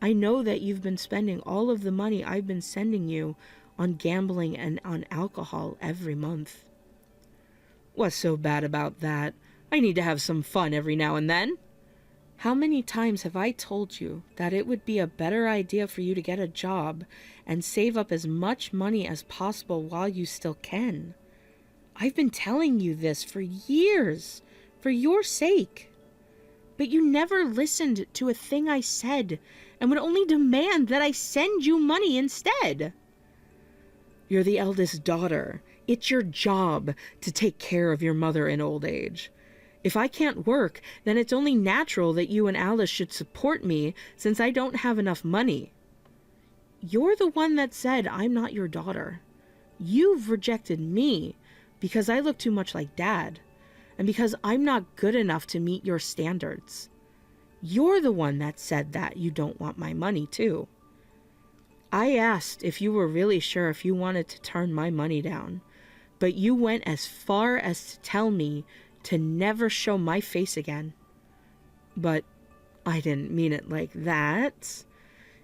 I know that you've been spending all of the money I've been sending you on gambling and on alcohol every month. What's so bad about that? I need to have some fun every now and then. How many times have I told you that it would be a better idea for you to get a job and save up as much money as possible while you still can? I've been telling you this for years, for your sake. But you never listened to a thing I said and would only demand that I send you money instead. You're the eldest daughter. It's your job to take care of your mother in old age. If I can't work, then it's only natural that you and Alice should support me since I don't have enough money. You're the one that said I'm not your daughter. You've rejected me because I look too much like Dad and because I'm not good enough to meet your standards. You're the one that said that you don't want my money too. I asked if you were really sure if you wanted to turn my money down, but you went as far as to tell me to never show my face again. But I didn't mean it like that.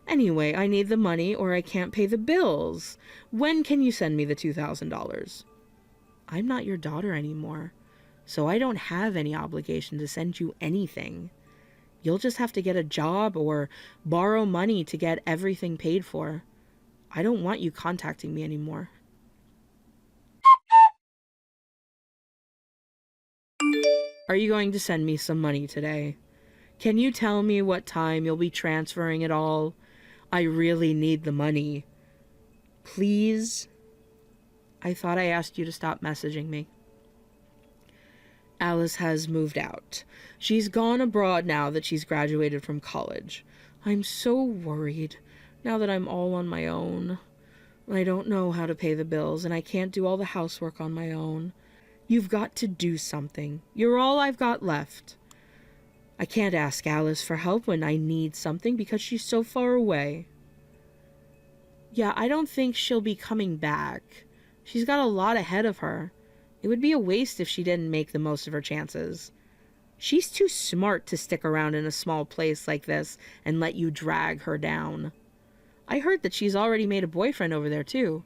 Anyway, I need the money or I can't pay the bills. When can you send me the $2,000? I'm not your daughter anymore, so I don't have any obligation to send you anything. You'll just have to get a job or borrow money to get everything paid for. I don't want you contacting me anymore. Are you going to send me some money today? Can you tell me what time you'll be transferring it all? I really need the money. Please? I thought I asked you to stop messaging me. Alice has moved out. She's gone abroad now that she's graduated from college. I'm so worried now that I'm all on my own. I don't know how to pay the bills and I can't do all the housework on my own. You've got to do something. You're all I've got left. I can't ask Alice for help when I need something because she's so far away. Yeah, I don't think she'll be coming back. She's got a lot ahead of her. It would be a waste if she didn't make the most of her chances. She's too smart to stick around in a small place like this and let you drag her down. I heard that she's already made a boyfriend over there too.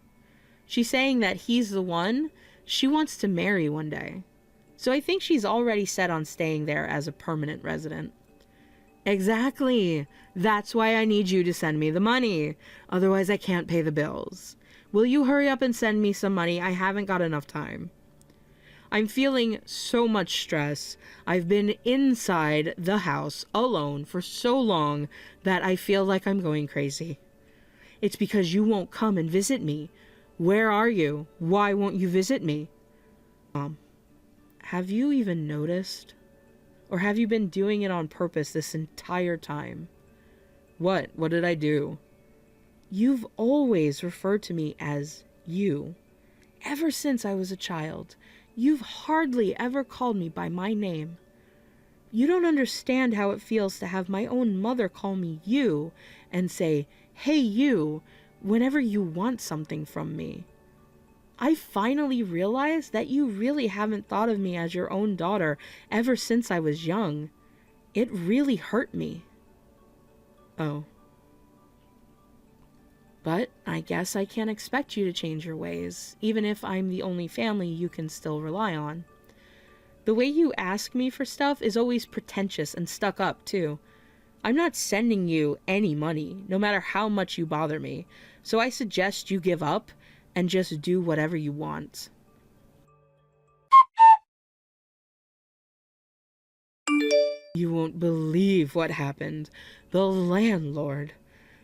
She's saying that he's the one she wants to marry one day. So I think she's already set on staying there as a permanent resident. Exactly. That's why I need you to send me the money. Otherwise I can't pay the bills. Will you hurry up and send me some money? I haven't got enough time. I'm feeling so much stress. I've been inside the house alone for so long that I feel like I'm going crazy. It's because you won't come and visit me. Where are you? Why won't you visit me? Mom, have you even noticed? Or have you been doing it on purpose this entire time? What? What did I do? You've always referred to me as you. Ever since I was a child, you've hardly ever called me by my name. You don't understand how it feels to have my own mother call me you and say, "Hey, you," whenever you want something from me. I finally realized that you really haven't thought of me as your own daughter ever since I was young. It really hurt me. Oh. But I guess I can't expect you to change your ways, even if I'm the only family you can still rely on. The way you ask me for stuff is always pretentious and stuck up, too. I'm not sending you any money, no matter how much you bother me, so I suggest you give up and just do whatever you want. You won't believe what happened. The landlord.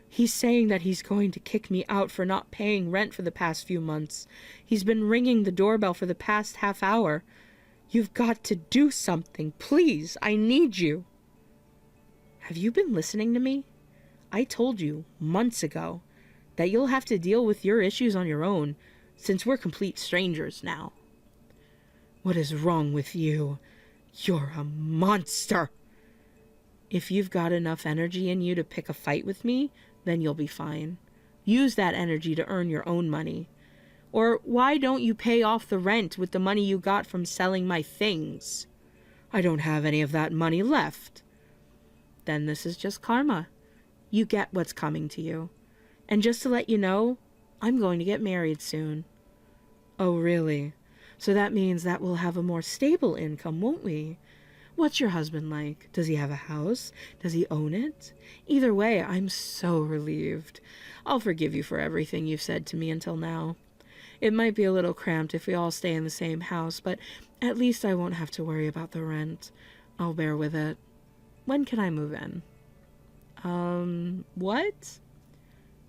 He's saying that he's going to kick me out for not paying rent for the past few months. He's been ringing the doorbell for the past half hour. You've got to do something. Please, I need you. Have you been listening to me? I told you months ago that you'll have to deal with your issues on your own, since we're complete strangers now. What is wrong with you? You're a monster. If you've got enough energy in you to pick a fight with me, then you'll be fine. Use that energy to earn your own money. Or why don't you pay off the rent with the money you got from selling my things? I don't have any of that money left. Then this is just karma. You get what's coming to you. And just to let you know, I'm going to get married soon. Oh, really? So that means that we'll have a more stable income, won't we? What's your husband like? Does he have a house? Does he own it? Either way, I'm so relieved. I'll forgive you for everything you've said to me until now. It might be a little cramped if we all stay in the same house, but at least I won't have to worry about the rent. I'll bear with it. When can I move in? What?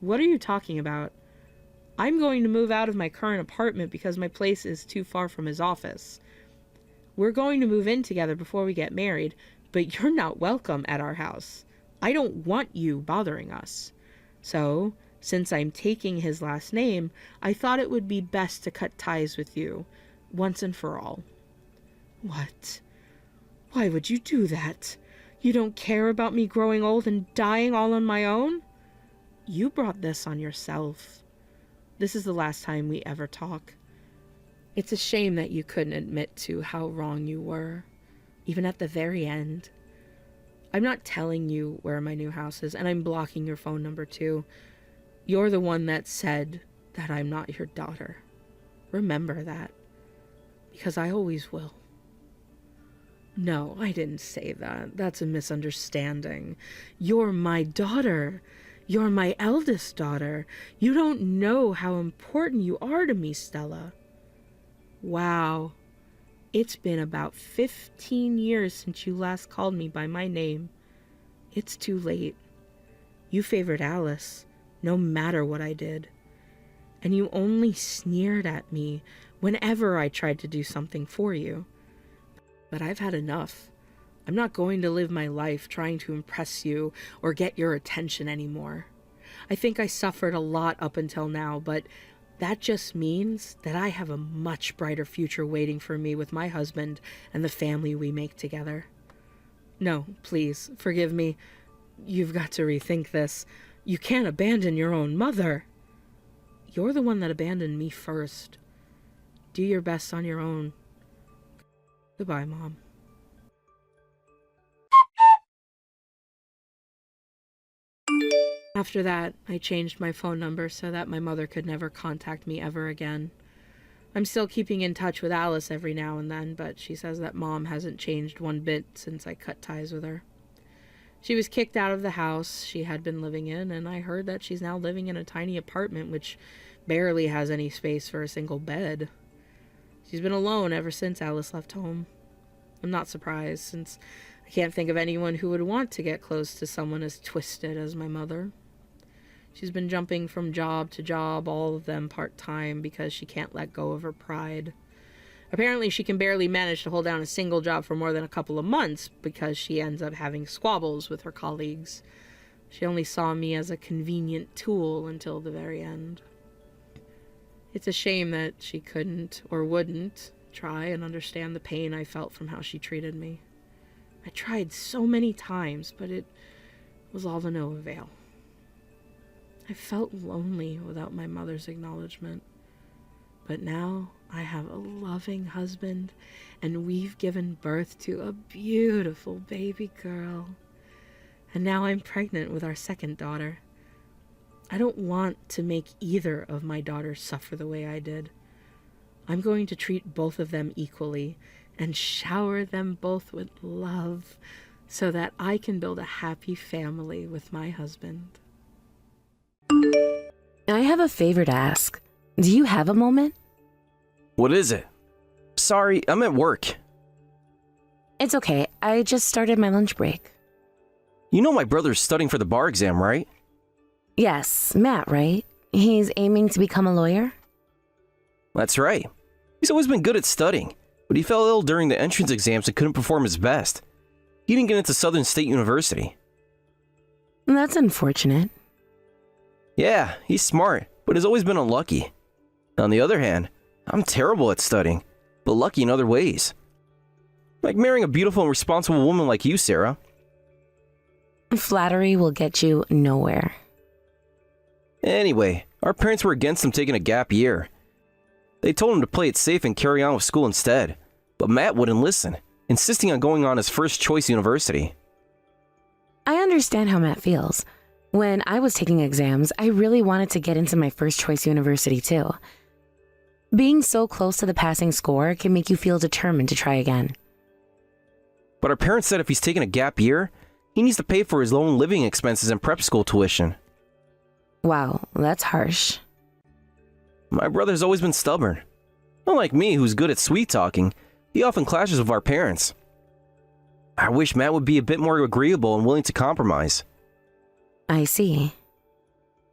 What are you talking about? I'm going to move out of my current apartment because my place is too far from his office. We're going to move in together before we get married, but you're not welcome at our house. I don't want you bothering us. So, since I'm taking his last name, I thought it would be best to cut ties with you, once and for all. What? Why would you do that? You don't care about me growing old and dying all on my own? You brought this on yourself. This is the last time we ever talk. It's a shame that you couldn't admit to how wrong you were, even at the very end. I'm not telling you where my new house is, and I'm blocking your phone number too. You're the one that said that I'm not your daughter. Remember that, because I always will. No, I didn't say that. That's a misunderstanding. You're my daughter. You're my eldest daughter. You don't know how important you are to me, Stella. Wow. It's been about 15 years since you last called me by my name. It's too late. You favored Alice, no matter what I did. And you only sneered at me whenever I tried to do something for you. But I've had enough. I'm not going to live my life trying to impress you or get your attention anymore. I think I suffered a lot up until now, but that just means that I have a much brighter future waiting for me with my husband and the family we make together. No, please, forgive me. You've got to rethink this. You can't abandon your own mother. You're the one that abandoned me first. Do your best on your own. Goodbye, Mom. After that, I changed my phone number so that my mother could never contact me ever again. I'm still keeping in touch with Alice every now and then, but she says that Mom hasn't changed one bit since I cut ties with her. She was kicked out of the house she had been living in, and I heard that she's now living in a tiny apartment which barely has any space for a single bed. She's been alone ever since Alice left home. I'm not surprised, since I can't think of anyone who would want to get close to someone as twisted as my mother. She's been jumping from job to job, all of them part-time, because she can't let go of her pride. Apparently, she can barely manage to hold down a single job for more than a couple of months because she ends up having squabbles with her colleagues. She only saw me as a convenient tool until the very end. It's a shame that she couldn't or wouldn't try and understand the pain I felt from how she treated me. I tried so many times, but it was all to no avail. I felt lonely without my mother's acknowledgement. But now I have a loving husband, and we've given birth to a beautiful baby girl. And now I'm pregnant with our second daughter. I don't want to make either of my daughters suffer the way I did. I'm going to treat both of them equally and shower them both with love so that I can build a happy family with my husband. I have a favor to ask. Do you have a moment? What is it? Sorry, I'm at work. It's okay. I just started my lunch break. You know my brother's studying for the bar exam, right? Yes, Matt, right? He's aiming to become a lawyer? That's right. He's always been good at studying, but he fell ill during the entrance exams and couldn't perform his best. He didn't get into Southern State University. That's unfortunate. Yeah, he's smart, but has always been unlucky. On the other hand, I'm terrible at studying, but lucky in other ways. Like marrying a beautiful and responsible woman like you, Sarah. Flattery will get you nowhere. Anyway, our parents were against him taking a gap year. They told him to play it safe and carry on with school instead, but Matt wouldn't listen, insisting on going on his first choice university. I understand how Matt feels. When I was taking exams, I really wanted to get into my first choice university too. Being so close to the passing score can make you feel determined to try again. But our parents said if he's taking a gap year, he needs to pay for his own living expenses and prep school tuition. Wow, that's harsh. My brother's always been stubborn. Unlike me, who's good at sweet talking, he often clashes with our parents. I wish Matt would be a bit more agreeable and willing to compromise. I see.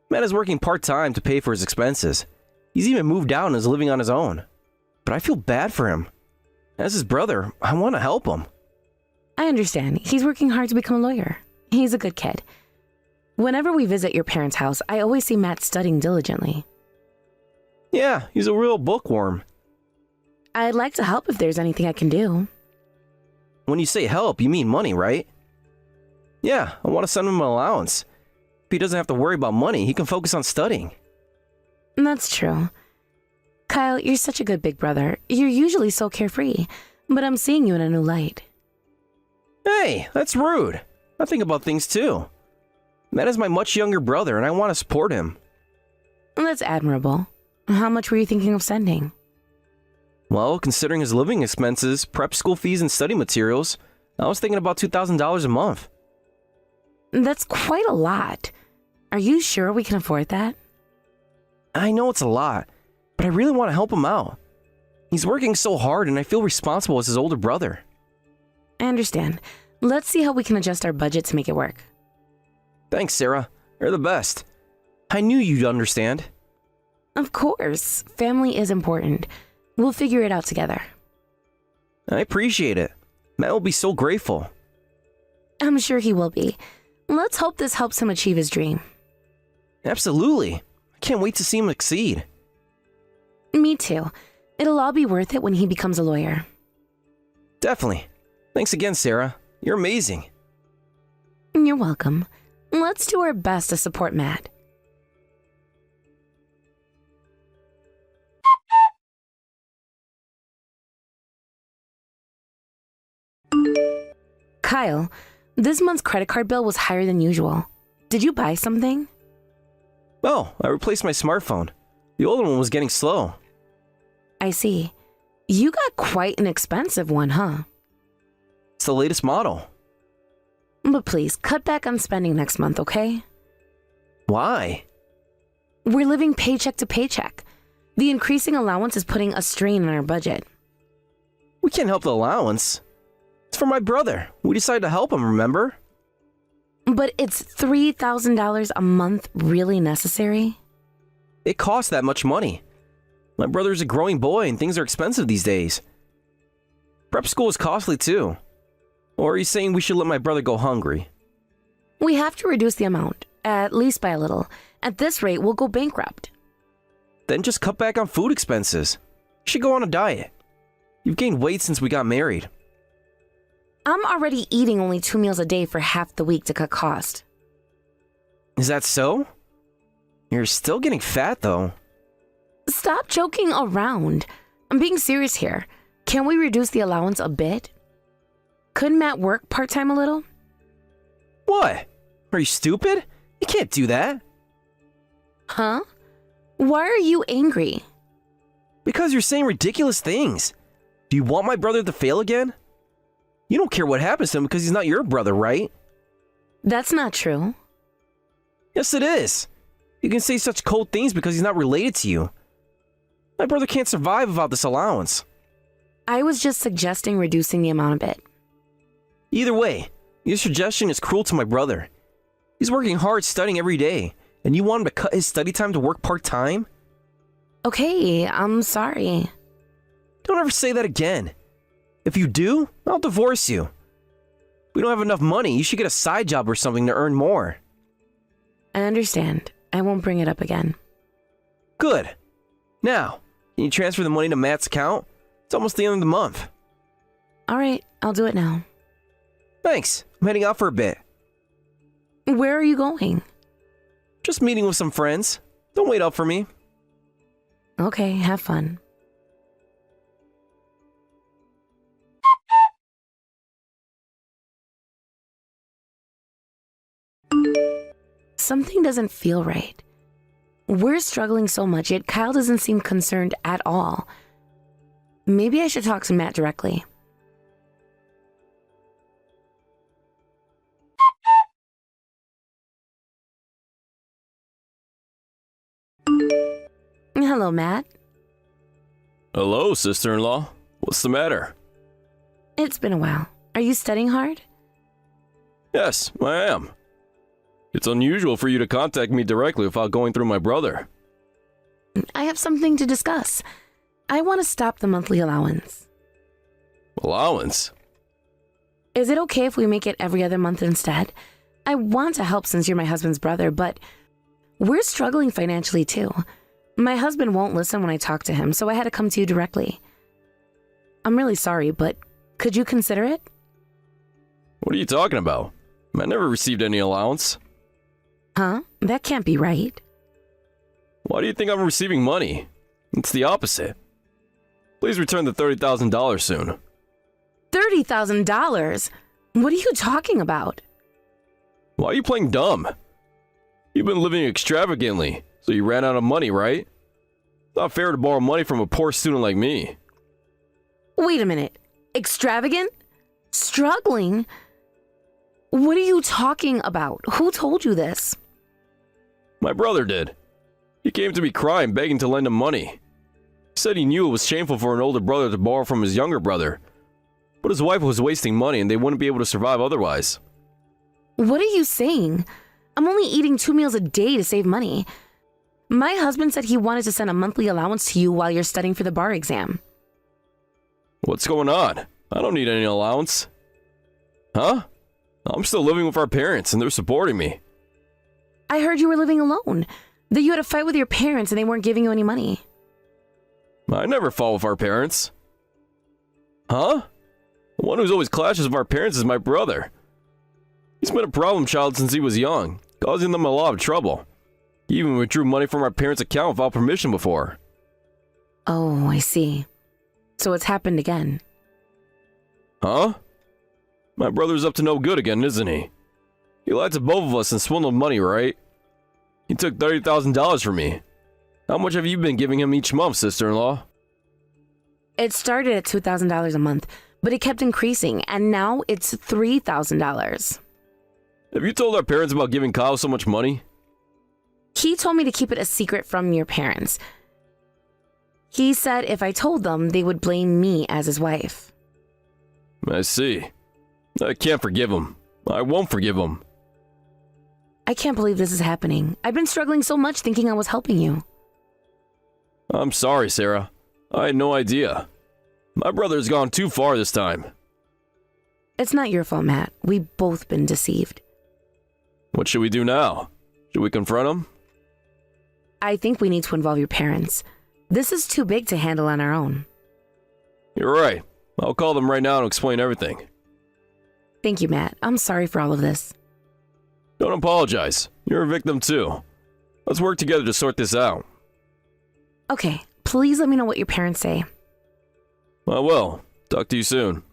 Matt is working part-time to pay for his expenses. He's even moved out and is living on his own. But I feel bad for him. As his brother, I want to help him. I understand. He's working hard to become a lawyer. He's a good kid. Whenever we visit your parents' house, I always see Matt studying diligently. Yeah, he's a real bookworm. I'd like to help if there's anything I can do. When you say help, you mean money, right? Yeah, I want to send him an allowance. If he doesn't have to worry about money, he can focus on studying. That's true. Kyle, you're such a good big brother. You're usually so carefree, but I'm seeing you in a new light. Hey, that's rude. I think about things too. Matt is my much younger brother and I want to support him. That's admirable. How much were you thinking of sending? Well, considering his living expenses, prep school fees, and study materials, I was thinking about $2,000 a month. That's quite a lot. Are you sure we can afford that? I know it's a lot, but I really want to help him out. He's working so hard and I feel responsible as his older brother. I understand. Let's see how we can adjust our budget to make it work. Thanks, Sarah. You're the best. I knew you'd understand. Of course. Family is important. We'll figure it out together. I appreciate it. Matt will be so grateful. I'm sure he will be. Let's hope this helps him achieve his dream. Absolutely. I can't wait to see him succeed. Me too. It'll all be worth it when he becomes a lawyer. Definitely. Thanks again, Sarah. You're amazing. You're welcome. Let's do our best to support Matt. Kyle, this month's credit card bill was higher than usual. Did you buy something? Oh, I replaced my smartphone. The older one was getting slow. I see. You got quite an expensive one, huh? It's the latest model. But please, cut back on spending next month, okay? Why? We're living paycheck to paycheck. The increasing allowance is putting a strain on our budget. We can't help the allowance. It's for my brother. We decided to help him, remember? But it's $3,000 a month really necessary? It costs that much money. My brother's a growing boy and things are expensive these days. Prep school is costly too. Or are you saying we should let my brother go hungry? We have to reduce the amount, at least by a little. At this rate, we'll go bankrupt. Then just cut back on food expenses. You should go on a diet. You've gained weight since we got married. I'm already eating only 2 meals a day for half the week to cut cost. Is that so? You're still getting fat though. Stop joking around. I'm being serious here. Can we reduce the allowance a bit? Could Matt work part-time a little? What? Are you stupid? You can't do that. Huh? Why are you angry? Because you're saying ridiculous things. Do you want my brother to fail again? You don't care what happens to him because he's not your brother, right? That's not true. Yes, it is. You can say such cold things because he's not related to you. My brother can't survive without this allowance. I was just suggesting reducing the amount a bit. Either way, your suggestion is cruel to my brother. He's working hard studying every day, and you want him to cut his study time to work part-time? Okay, I'm sorry. Don't ever say that again. If you do, I'll divorce you. We don't have enough money. You should get a side job or something to earn more. I understand. I won't bring it up again. Good. Now, can you transfer the money to Matt's account? It's almost the end of the month. All right, I'll do it now. Thanks. I'm heading out for a bit. Where are you going? Just meeting with some friends. Don't wait up for me. Okay, have fun. Something doesn't feel right. We're struggling so much, yet Kyle doesn't seem concerned at all. Maybe I should talk to Matt directly. Hello, Matt. Hello, sister-in-law. What's the matter? It's been a while. Are you studying hard? Yes, I am. It's unusual for you to contact me directly without going through my brother. I have something to discuss. I want to stop the monthly allowance. Allowance? Is it okay if we make it every other month instead? I want to help since you're my husband's brother, but we're struggling financially too. My husband won't listen when I talk to him, so I had to come to you directly. I'm really sorry, but could you consider it? What are you talking about? I never received any allowance. Huh? That can't be right. Why do you think I'm receiving money? It's the opposite. Please return the $30,000 soon. $30,000? What are you talking about? Why are you playing dumb? You've been living extravagantly, so you ran out of money, right? It's not fair to borrow money from a poor student like me. Wait a minute. Extravagant? Struggling? What are you talking about? Who told you this? My brother did. He came to me crying, begging to lend him money. He said he knew it was shameful for an older brother to borrow from his younger brother, but his wife was wasting money and they wouldn't be able to survive otherwise. What are you saying? I'm only eating 2 meals a day to save money. My husband said he wanted to send a monthly allowance to you while you're studying for the bar exam. What's going on? I don't need any allowance. Huh? I'm still living with our parents and they're supporting me. I heard you were living alone, that you had a fight with your parents and they weren't giving you any money. I never fought with our parents. Huh? The one who's always clashes with our parents is my brother. He's been a problem child since he was young, causing them a lot of trouble. He even withdrew money from our parents' account without permission before. Oh, I see. So it's happened again. Huh? My brother's up to no good again, isn't he? He lied to both of us and swindled money, right? He took $30,000 from me. How much have you been giving him each month, sister-in-law? It started at $2,000 a month, but it kept increasing, and now it's $3,000. Have you told our parents about giving Kyle so much money? He told me to keep it a secret from your parents. He said if I told them, they would blame me as his wife. I see. I can't forgive him. I won't forgive him. I can't believe this is happening. I've been struggling so much thinking I was helping you. I'm sorry, Sarah. I had no idea. My brother's gone too far this time. It's not your fault, Matt. We've both been deceived. What should we do now? Should we confront him? I think we need to involve your parents. This is too big to handle on our own. You're right. I'll call them right now and explain everything. Thank you, Matt. I'm sorry for all of this. Don't apologize. You're a victim too. Let's work together to sort this out. Okay, please let me know what your parents say. I will. Talk to you soon.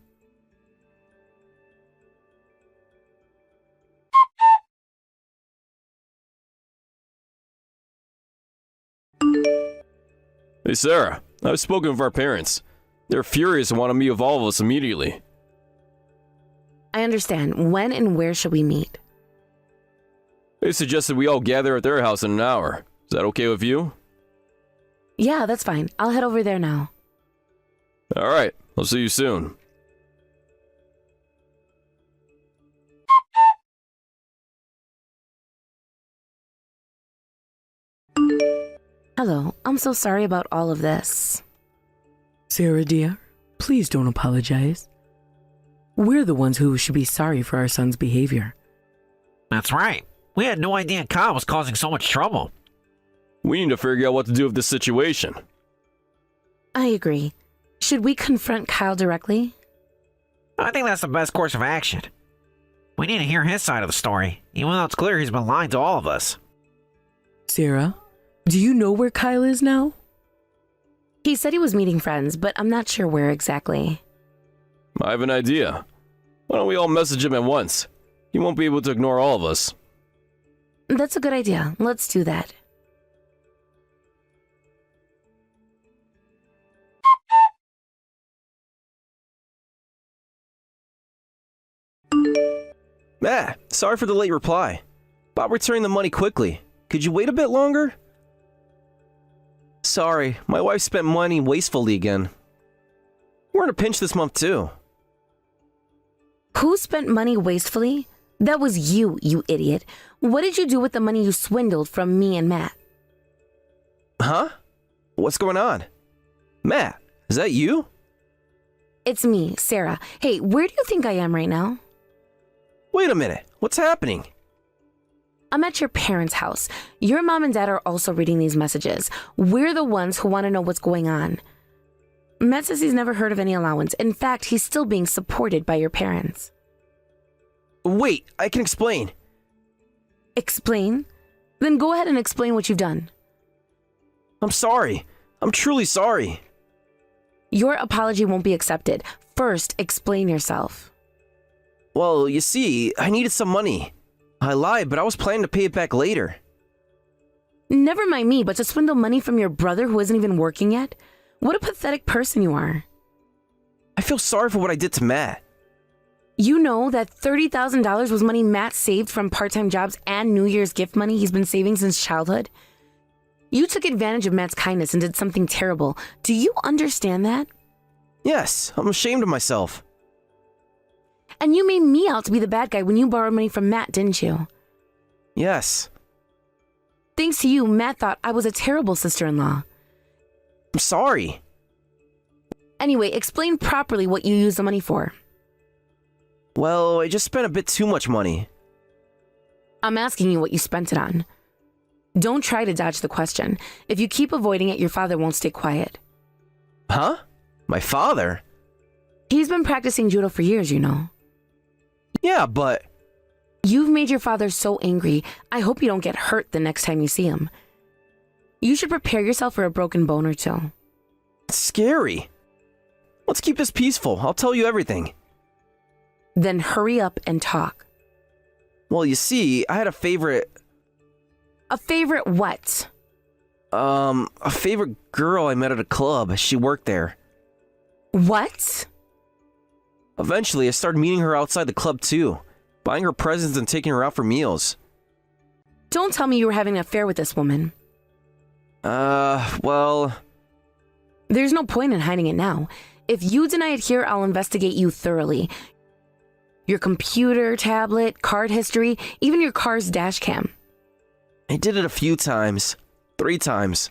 Hey Sarah, I've spoken with our parents. They're furious and want to meet with all of us immediately. I understand. When and where should we meet? They suggested we all gather at their house in an hour. Is that okay with you? Yeah, that's fine. I'll head over there now. Alright, I'll see you soon. Hello, I'm so sorry about all of this. Sarah, dear, please don't apologize. We're the ones who should be sorry for our son's behavior. That's right. We had no idea Kyle was causing so much trouble. We need to figure out what to do with this situation. I agree. Should we confront Kyle directly? I think that's the best course of action. We need to hear his side of the story, even though it's clear he's been lying to all of us. Sarah, do you know where Kyle is now? He said he was meeting friends, but I'm not sure where exactly. I have an idea. Why don't we all message him at once? He won't be able to ignore all of us. That's a good idea. Let's do that. Sorry for the late reply. About returning the money quickly. Could you wait a bit longer? Sorry, my wife spent money wastefully again. We're in a pinch this month too. Who spent money wastefully? That was you, you idiot. What did you do with the money you swindled from me and Matt? Huh? What's going on? Matt, is that you? It's me, Sarah. Hey, where do you think I am right now? Wait a minute, what's happening? I'm at your parents' house. Your mom and dad are also reading these messages. We're the ones who want to know what's going on. Matt says he's never heard of any allowance. In fact, he's still being supported by your parents. Wait, I can explain. Explain? Then go ahead and explain what you've done. I'm sorry. I'm truly sorry. Your apology won't be accepted. First, explain yourself. Well, you see, I needed some money. I lied, but I was planning to pay it back later. Never mind me, but to swindle money from your brother who isn't even working yet? What a pathetic person you are. I feel sorry for what I did to Matt. You know that $30,000 was money Matt saved from part-time jobs and New Year's gift money he's been saving since childhood? You took advantage of Matt's kindness and did something terrible. Do you understand that? Yes, I'm ashamed of myself. And you made me out to be the bad guy when you borrowed money from Matt, didn't you? Yes. Thanks to you, Matt thought I was a terrible sister-in-law. I'm sorry. Anyway, explain properly what you used the money for. Well, I just spent a bit too much money. I'm asking you what you spent it on. Don't try to dodge the question. If you keep avoiding it, your father won't stay quiet. Huh? My father? He's been practicing judo for years, you know. Yeah, but... You've made your father so angry, I hope you don't get hurt the next time you see him. You should prepare yourself for a broken bone or two. It's scary. Let's keep this peaceful. I'll tell you everything. Then hurry up and talk. Well, you see, I had a favorite... A favorite what? A favorite girl I met at a club. She worked there. What? Eventually, I started meeting her outside the club too, buying her presents and taking her out for meals. Don't tell me you were having an affair with this woman. Well... There's no point in hiding it now. If you deny it here, I'll investigate you thoroughly. Your computer, tablet, card history, even your car's dash cam. I did it a few times. 3 times.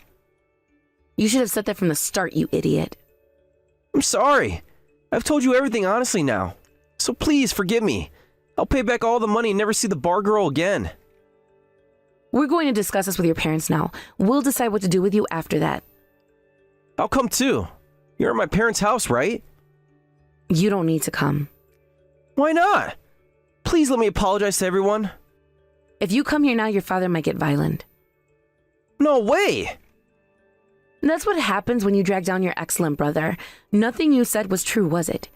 You should have said that from the start, you idiot. I'm sorry. I've told you everything honestly now. So please forgive me. I'll pay back all the money and never see the bar girl again. We're going to discuss this with your parents now. We'll decide what to do with you after that. I'll come too. You're at my parents' house, right? You don't need to come. Why not? Please let me apologize to everyone. If you come here now, your father might get violent. No way! That's what happens when you drag down your excellent brother. Nothing you said was true, was it?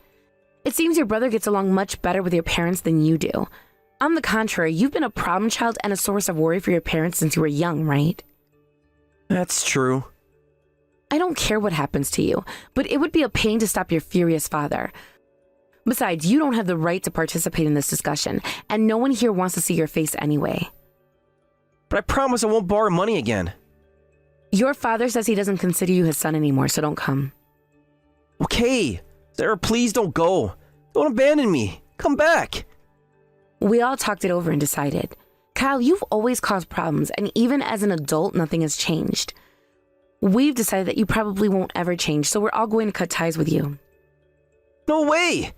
It seems your brother gets along much better with your parents than you do. On the contrary, you've been a problem child and a source of worry for your parents since you were young, right? That's true. I don't care what happens to you, but it would be a pain to stop your furious father. Besides, you don't have the right to participate in this discussion, and no one here wants to see your face anyway. But I promise I won't borrow money again. Your father says he doesn't consider you his son anymore, so don't come. Okay. Sarah, please don't go. Don't abandon me. Come back. We all talked it over and decided. Kyle, you've always caused problems, and even as an adult, nothing has changed. We've decided that you probably won't ever change, so we're all going to cut ties with you. No way!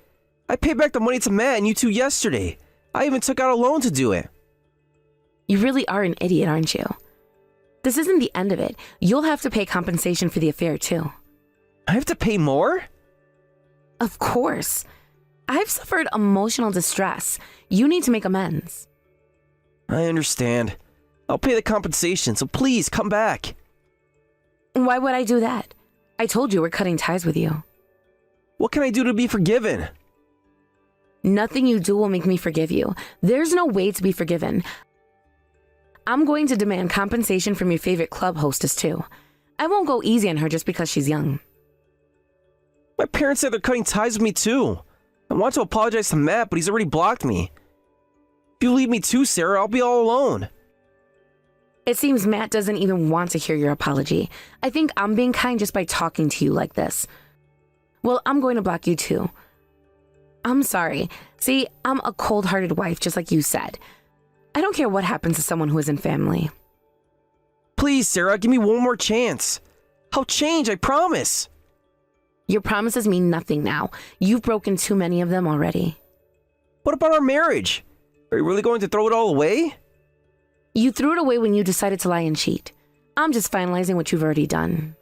I paid back the money to Matt and you two yesterday. I even took out a loan to do it. You really are an idiot, aren't you? This isn't the end of it. You'll have to pay compensation for the affair, too. I have to pay more? Of course. I've suffered emotional distress. You need to make amends. I understand. I'll pay the compensation, so please come back. Why would I do that? I told you we're cutting ties with you. What can I do to be forgiven? Nothing you do will make me forgive you. There's no way to be forgiven. I'm going to demand compensation from your favorite club hostess, too. I won't go easy on her just because she's young. My parents said they're cutting ties with me too. I want to apologize to Matt, but he's already blocked me. If you leave me too, Sarah, I'll be all alone. It seems Matt doesn't even want to hear your apology. I think I'm being kind just by talking to you like this. Well, I'm going to block you too. I'm sorry. See, I'm a cold-hearted wife, just like you said. I don't care what happens to someone who isn't family. Please, Sarah, give me one more chance. I'll change, I promise. Your promises mean nothing now. You've broken too many of them already. What about our marriage? Are you really going to throw it all away? You threw it away when you decided to lie and cheat. I'm just finalizing what you've already done.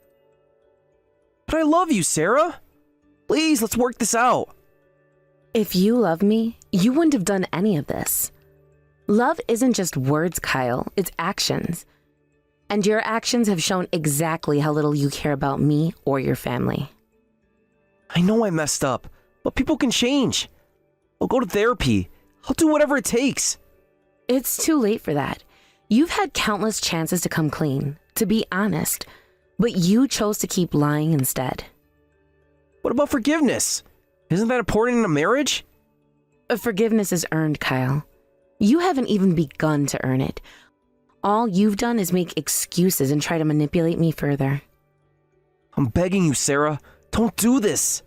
But I love you, Sarah. Please, let's work this out. If you love me, you wouldn't have done any of this. Love isn't just words, Kyle. It's actions. And your actions have shown exactly how little you care about me or your family. I know I messed up, but people can change. I'll go to therapy. I'll do whatever it takes. It's too late for that. You've had countless chances to come clean, to be honest, but you chose to keep lying instead. What about forgiveness? Isn't that important in a marriage? Forgiveness is earned, Kyle. You haven't even begun to earn it. All you've done is make excuses and try to manipulate me further. I'm begging you, Sarah. Don't do this.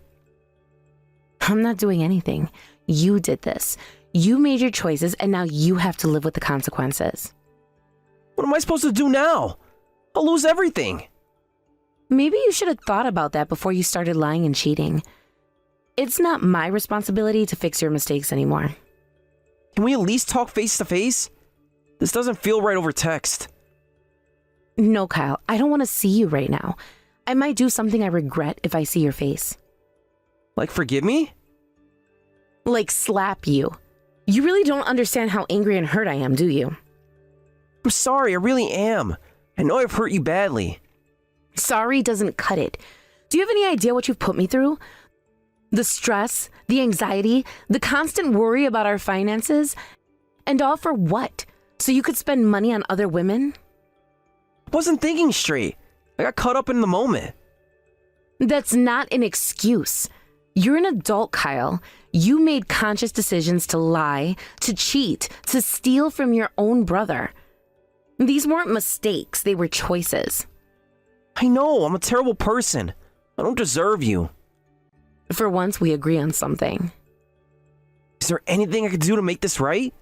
I'm not doing anything. You did this. You made your choices, and now you have to live with the consequences. What am I supposed to do now? I'll lose everything. Maybe you should have thought about that before you started lying and cheating. It's not my responsibility to fix your mistakes anymore. Can we at least talk face to face? This doesn't feel right over text. No, Kyle, I don't want to see you right now. I might do something I regret if I see your face. Like forgive me? Like slap you. You really don't understand how angry and hurt I am, do you? I'm sorry, I really am. I know I've hurt you badly. Sorry doesn't cut it. Do you have any idea what you've put me through? The stress, the anxiety, the constant worry about our finances, and all for what? So you could spend money on other women? I wasn't thinking straight. I got caught up in the moment. That's not an excuse. You're an adult, Kyle. You made conscious decisions to lie, to cheat, to steal from your own brother. These weren't mistakes, they were choices. I know, I'm a terrible person. I don't deserve you. For once, we agree on something. Is there anything I could do to make this right?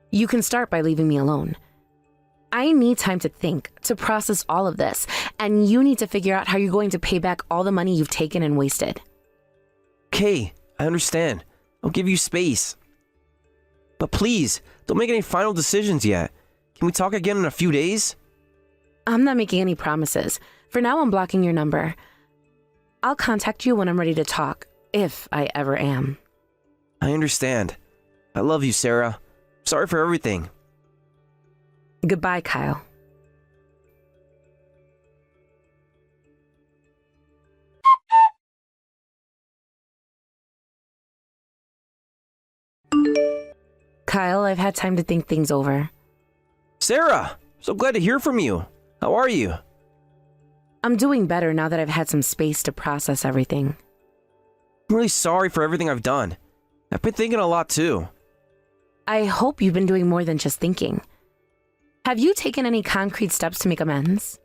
You can start by leaving me alone. I need time to think, to process all of this, and you need to figure out how you're going to pay back all the money you've taken and wasted. Okay, I understand. I'll give you space. But please, don't make any final decisions yet. Can we talk again in a few days? I'm not making any promises. For now, I'm blocking your number. I'll contact you when I'm ready to talk, if I ever am. I understand. I love you, Sarah. Sorry for everything. Goodbye, Kyle. Kyle, I've had time to think things over. Sarah, so glad to hear from you. How are you? I'm doing better now that I've had some space to process everything. I'm really sorry for everything I've done. I've been thinking a lot too. I hope you've been doing more than just thinking. Have you taken any concrete steps to make amends?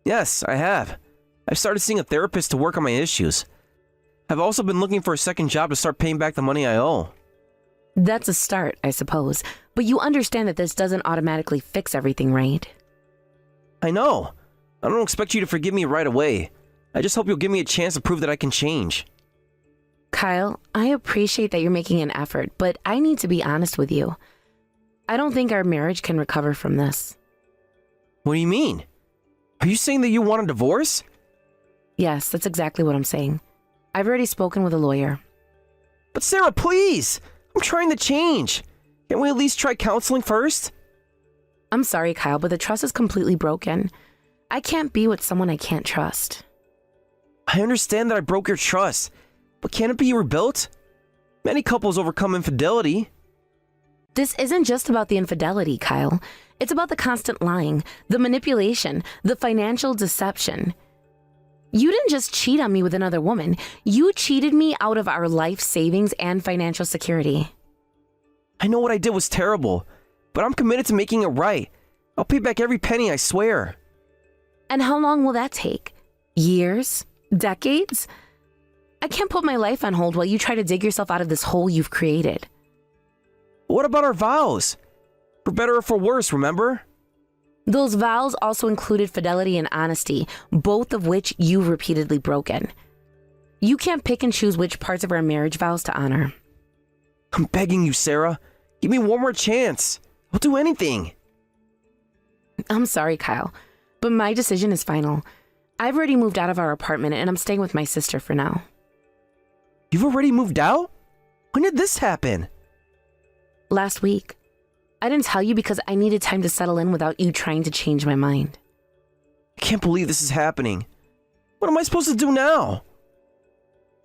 Yes, I have. I've started seeing a therapist to work on my issues. I've also been looking for a second job to start paying back the money I owe. That's a start, I suppose, but you understand that this doesn't automatically fix everything, right? I know. I don't expect you to forgive me right away. I just hope you'll give me a chance to prove that I can change. Kyle, I appreciate that you're making an effort, but I need to be honest with you. I don't think our marriage can recover from this. What do you mean? Are you saying that you want a divorce? Yes, that's exactly what I'm saying. I've already spoken with a lawyer. But Sarah, please! I'm trying to change. Can't we at least try counseling first? I'm sorry, Kyle, but the trust is completely broken. I can't be with someone I can't trust. I understand that I broke your trust, but can it be rebuilt? Many couples overcome infidelity. This isn't just about the infidelity, Kyle. It's about the constant lying, the manipulation, the financial deception. You didn't just cheat on me with another woman. You cheated me out of our life savings and financial security. I know what I did was terrible, but I'm committed to making it right. I'll pay back every penny, I swear. And how long will that take? Years? Decades? I can't put my life on hold while you try to dig yourself out of this hole you've created. What about our vows? For better or for worse, remember? Those vows also included fidelity and honesty, both of which you've repeatedly broken. You can't pick and choose which parts of our marriage vows to honor. I'm begging you, Sarah. Give me one more chance. I'll do anything. I'm sorry, Kyle, but my decision is final. I've already moved out of our apartment and I'm staying with my sister for now. You've already moved out? When did this happen? Last week. I didn't tell you because I needed time to settle in without you trying to change my mind. I can't believe this is happening. What am I supposed to do now?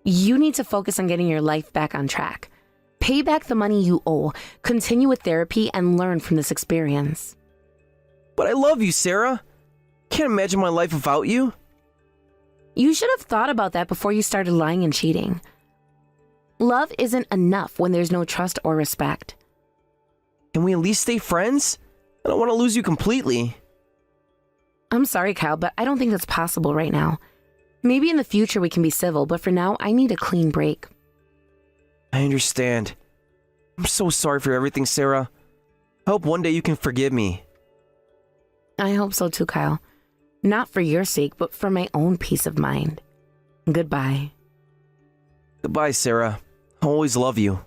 You need to focus on getting your life back on track. Pay back the money you owe, continue with therapy, and learn from this experience. But I love you, Sarah. Can't imagine my life without you. You should have thought about that before you started lying and cheating. Love isn't enough when there's no trust or respect. Can we at least stay friends? I don't want to lose you completely. I'm sorry, Kyle, but I don't think that's possible right now. Maybe in the future we can be civil, but for now, I need a clean break. I understand. I'm so sorry for everything, Sarah. I hope one day you can forgive me. I hope so too, Kyle. Not for your sake, but for my own peace of mind. Goodbye. Goodbye, Sarah. I'll always love you.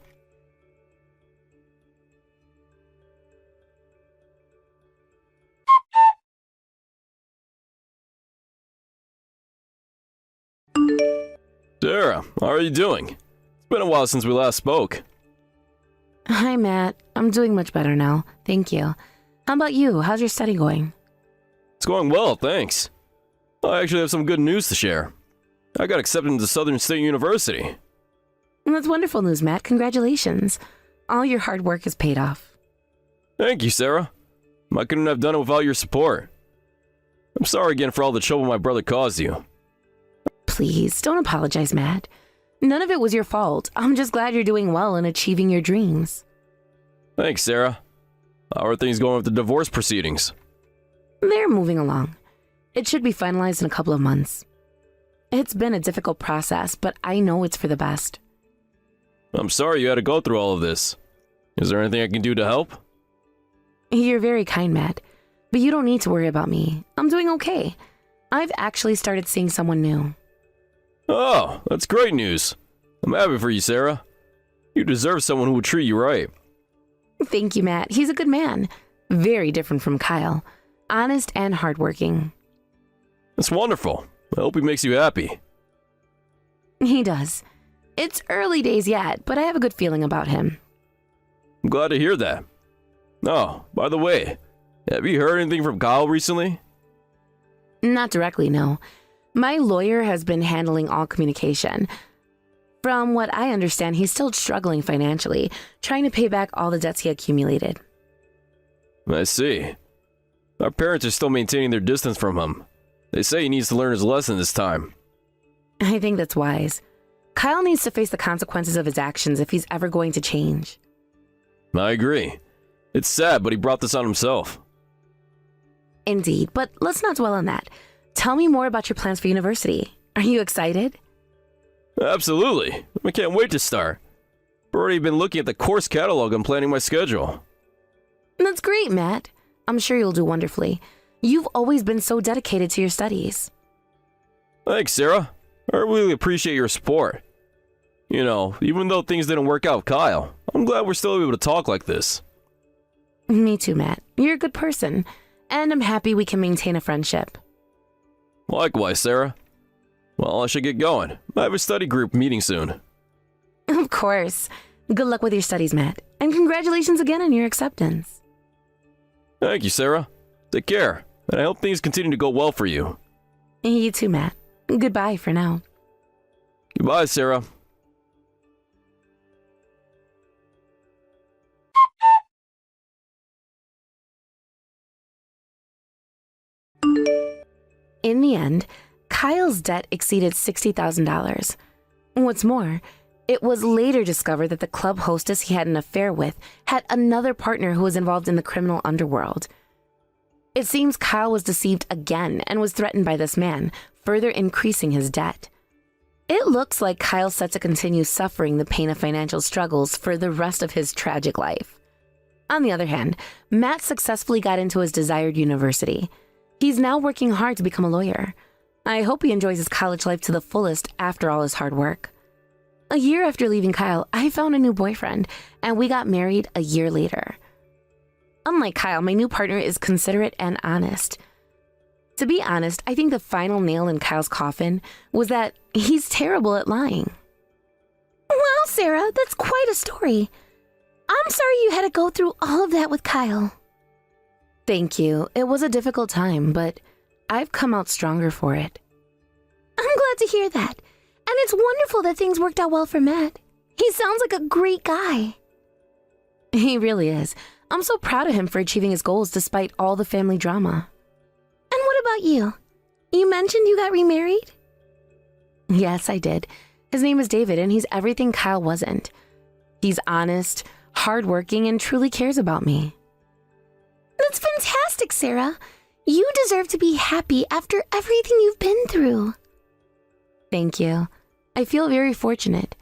Sarah, how are you doing? It's been a while since we last spoke. Hi, Matt. I'm doing much better now. Thank you. How about you? How's your study going? It's going well, thanks. I actually have some good news to share. I got accepted into Southern State University. That's wonderful news, Matt. Congratulations. All your hard work has paid off. Thank you, Sarah. I couldn't have done it without your support. I'm sorry again for all the trouble my brother caused you. Please, don't apologize, Matt. None of it was your fault. I'm just glad you're doing well and achieving your dreams. Thanks, Sarah. How are things going with the divorce proceedings? They're moving along. It should be finalized in a couple of months. It's been a difficult process, but I know it's for the best. I'm sorry you had to go through all of this. Is there anything I can do to help? You're very kind, Matt. But you don't need to worry about me. I'm doing okay. I've actually started seeing someone new. Oh, that's great news. I'm happy for you, Sarah. You deserve someone who will treat you right. Thank you, Matt. He's a good man. Very different from Kyle. Honest and hardworking. That's wonderful. I hope he makes you happy. He does. It's early days yet, but I have a good feeling about him. I'm glad to hear that. Oh, by the way, have you heard anything from Kyle recently? Not directly, no. My lawyer has been handling all communication. From what I understand, he's still struggling financially, trying to pay back all the debts he accumulated. I see. Our parents are still maintaining their distance from him. They say he needs to learn his lesson this time. I think that's wise. Kyle needs to face the consequences of his actions if he's ever going to change. I agree. It's sad, but he brought this on himself. Indeed, but let's not dwell on that. Tell me more about your plans for university. Are you excited? Absolutely. I can't wait to start. I've already been looking at the course catalog and planning my schedule. That's great, Matt. I'm sure you'll do wonderfully. You've always been so dedicated to your studies. Thanks, Sarah. I really appreciate your support. You know, even though things didn't work out with Kyle, I'm glad we're still able to talk like this. Me too, Matt. You're a good person, and I'm happy we can maintain a friendship. Likewise, Sarah. Well, I should get going. I have a study group meeting soon. Of course. Good luck with your studies, Matt, and congratulations again on your acceptance. Thank you, Sarah. Take care, and I hope things continue to go well for you. You too, Matt. Goodbye for now. Goodbye, Sarah. In the end, Kyle's debt exceeded $60,000. What's more, it was later discovered that the club hostess he had an affair with had another partner who was involved in the criminal underworld. It seems Kyle was deceived again and was threatened by this man, further increasing his debt. It looks like Kyle's set to continue suffering the pain of financial struggles for the rest of his tragic life. On the other hand, Matt successfully got into his desired university. He's now working hard to become a lawyer. I hope he enjoys his college life to the fullest after all his hard work. A year after leaving Kyle, I found a new boyfriend, and we got married a year later. Unlike Kyle, my new partner is considerate and honest. To be honest, I think the final nail in Kyle's coffin was that he's terrible at lying. Wow, Sarah, that's quite a story. I'm sorry you had to go through all of that with Kyle. Thank you. It was a difficult time, but I've come out stronger for it. I'm glad to hear that. And it's wonderful that things worked out well for Matt. He sounds like a great guy. He really is. I'm so proud of him for achieving his goals despite all the family drama. And what about you? You mentioned you got remarried? Yes, I did. His name is David, and he's everything Kyle wasn't. He's honest, hardworking, and truly cares about me. That's fantastic, Sarah. You deserve to be happy after everything you've been through. Thank you. I feel very fortunate.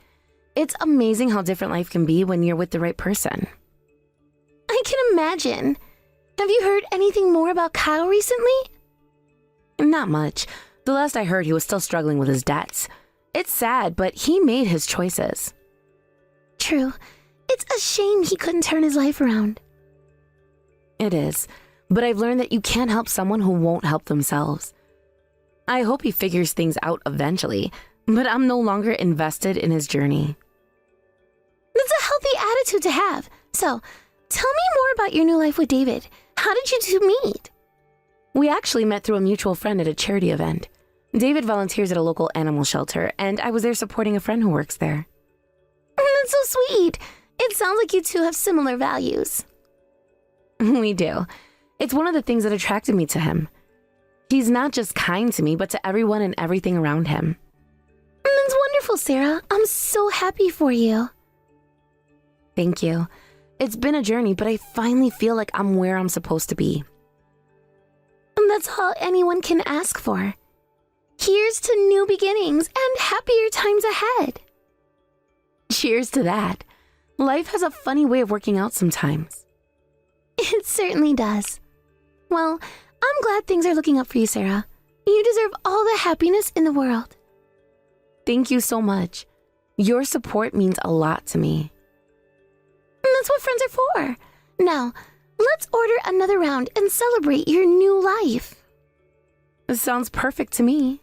It's amazing how different life can be when you're with the right person. I can imagine. Have you heard anything more about Kyle recently? Not much. The last I heard, he was still struggling with his debts. It's sad, but he made his choices. True. It's a shame he couldn't turn his life around. It is, but I've learned that you can't help someone who won't help themselves. I hope he figures things out eventually, but I'm no longer invested in his journey. That's a healthy attitude to have. So, tell me more about your new life with David. How did you two meet? We actually met through a mutual friend at a charity event. David volunteers at a local animal shelter, and I was there supporting a friend who works there. That's so sweet. It sounds like you two have similar values. We do. It's one of the things that attracted me to him. He's not just kind to me, but to everyone and everything around him. That's wonderful, Sarah. I'm so happy for you. Thank you. It's been a journey, but I finally feel like I'm where I'm supposed to be. And that's all anyone can ask for. Here's to new beginnings and happier times ahead. Cheers to that. Life has a funny way of working out sometimes. It certainly does. Well, I'm glad things are looking up for you, Sarah. You deserve all the happiness in the world. Thank you so much. Your support means a lot to me. And that's what friends are for. Now, let's order another round and celebrate your new life. Sounds perfect to me.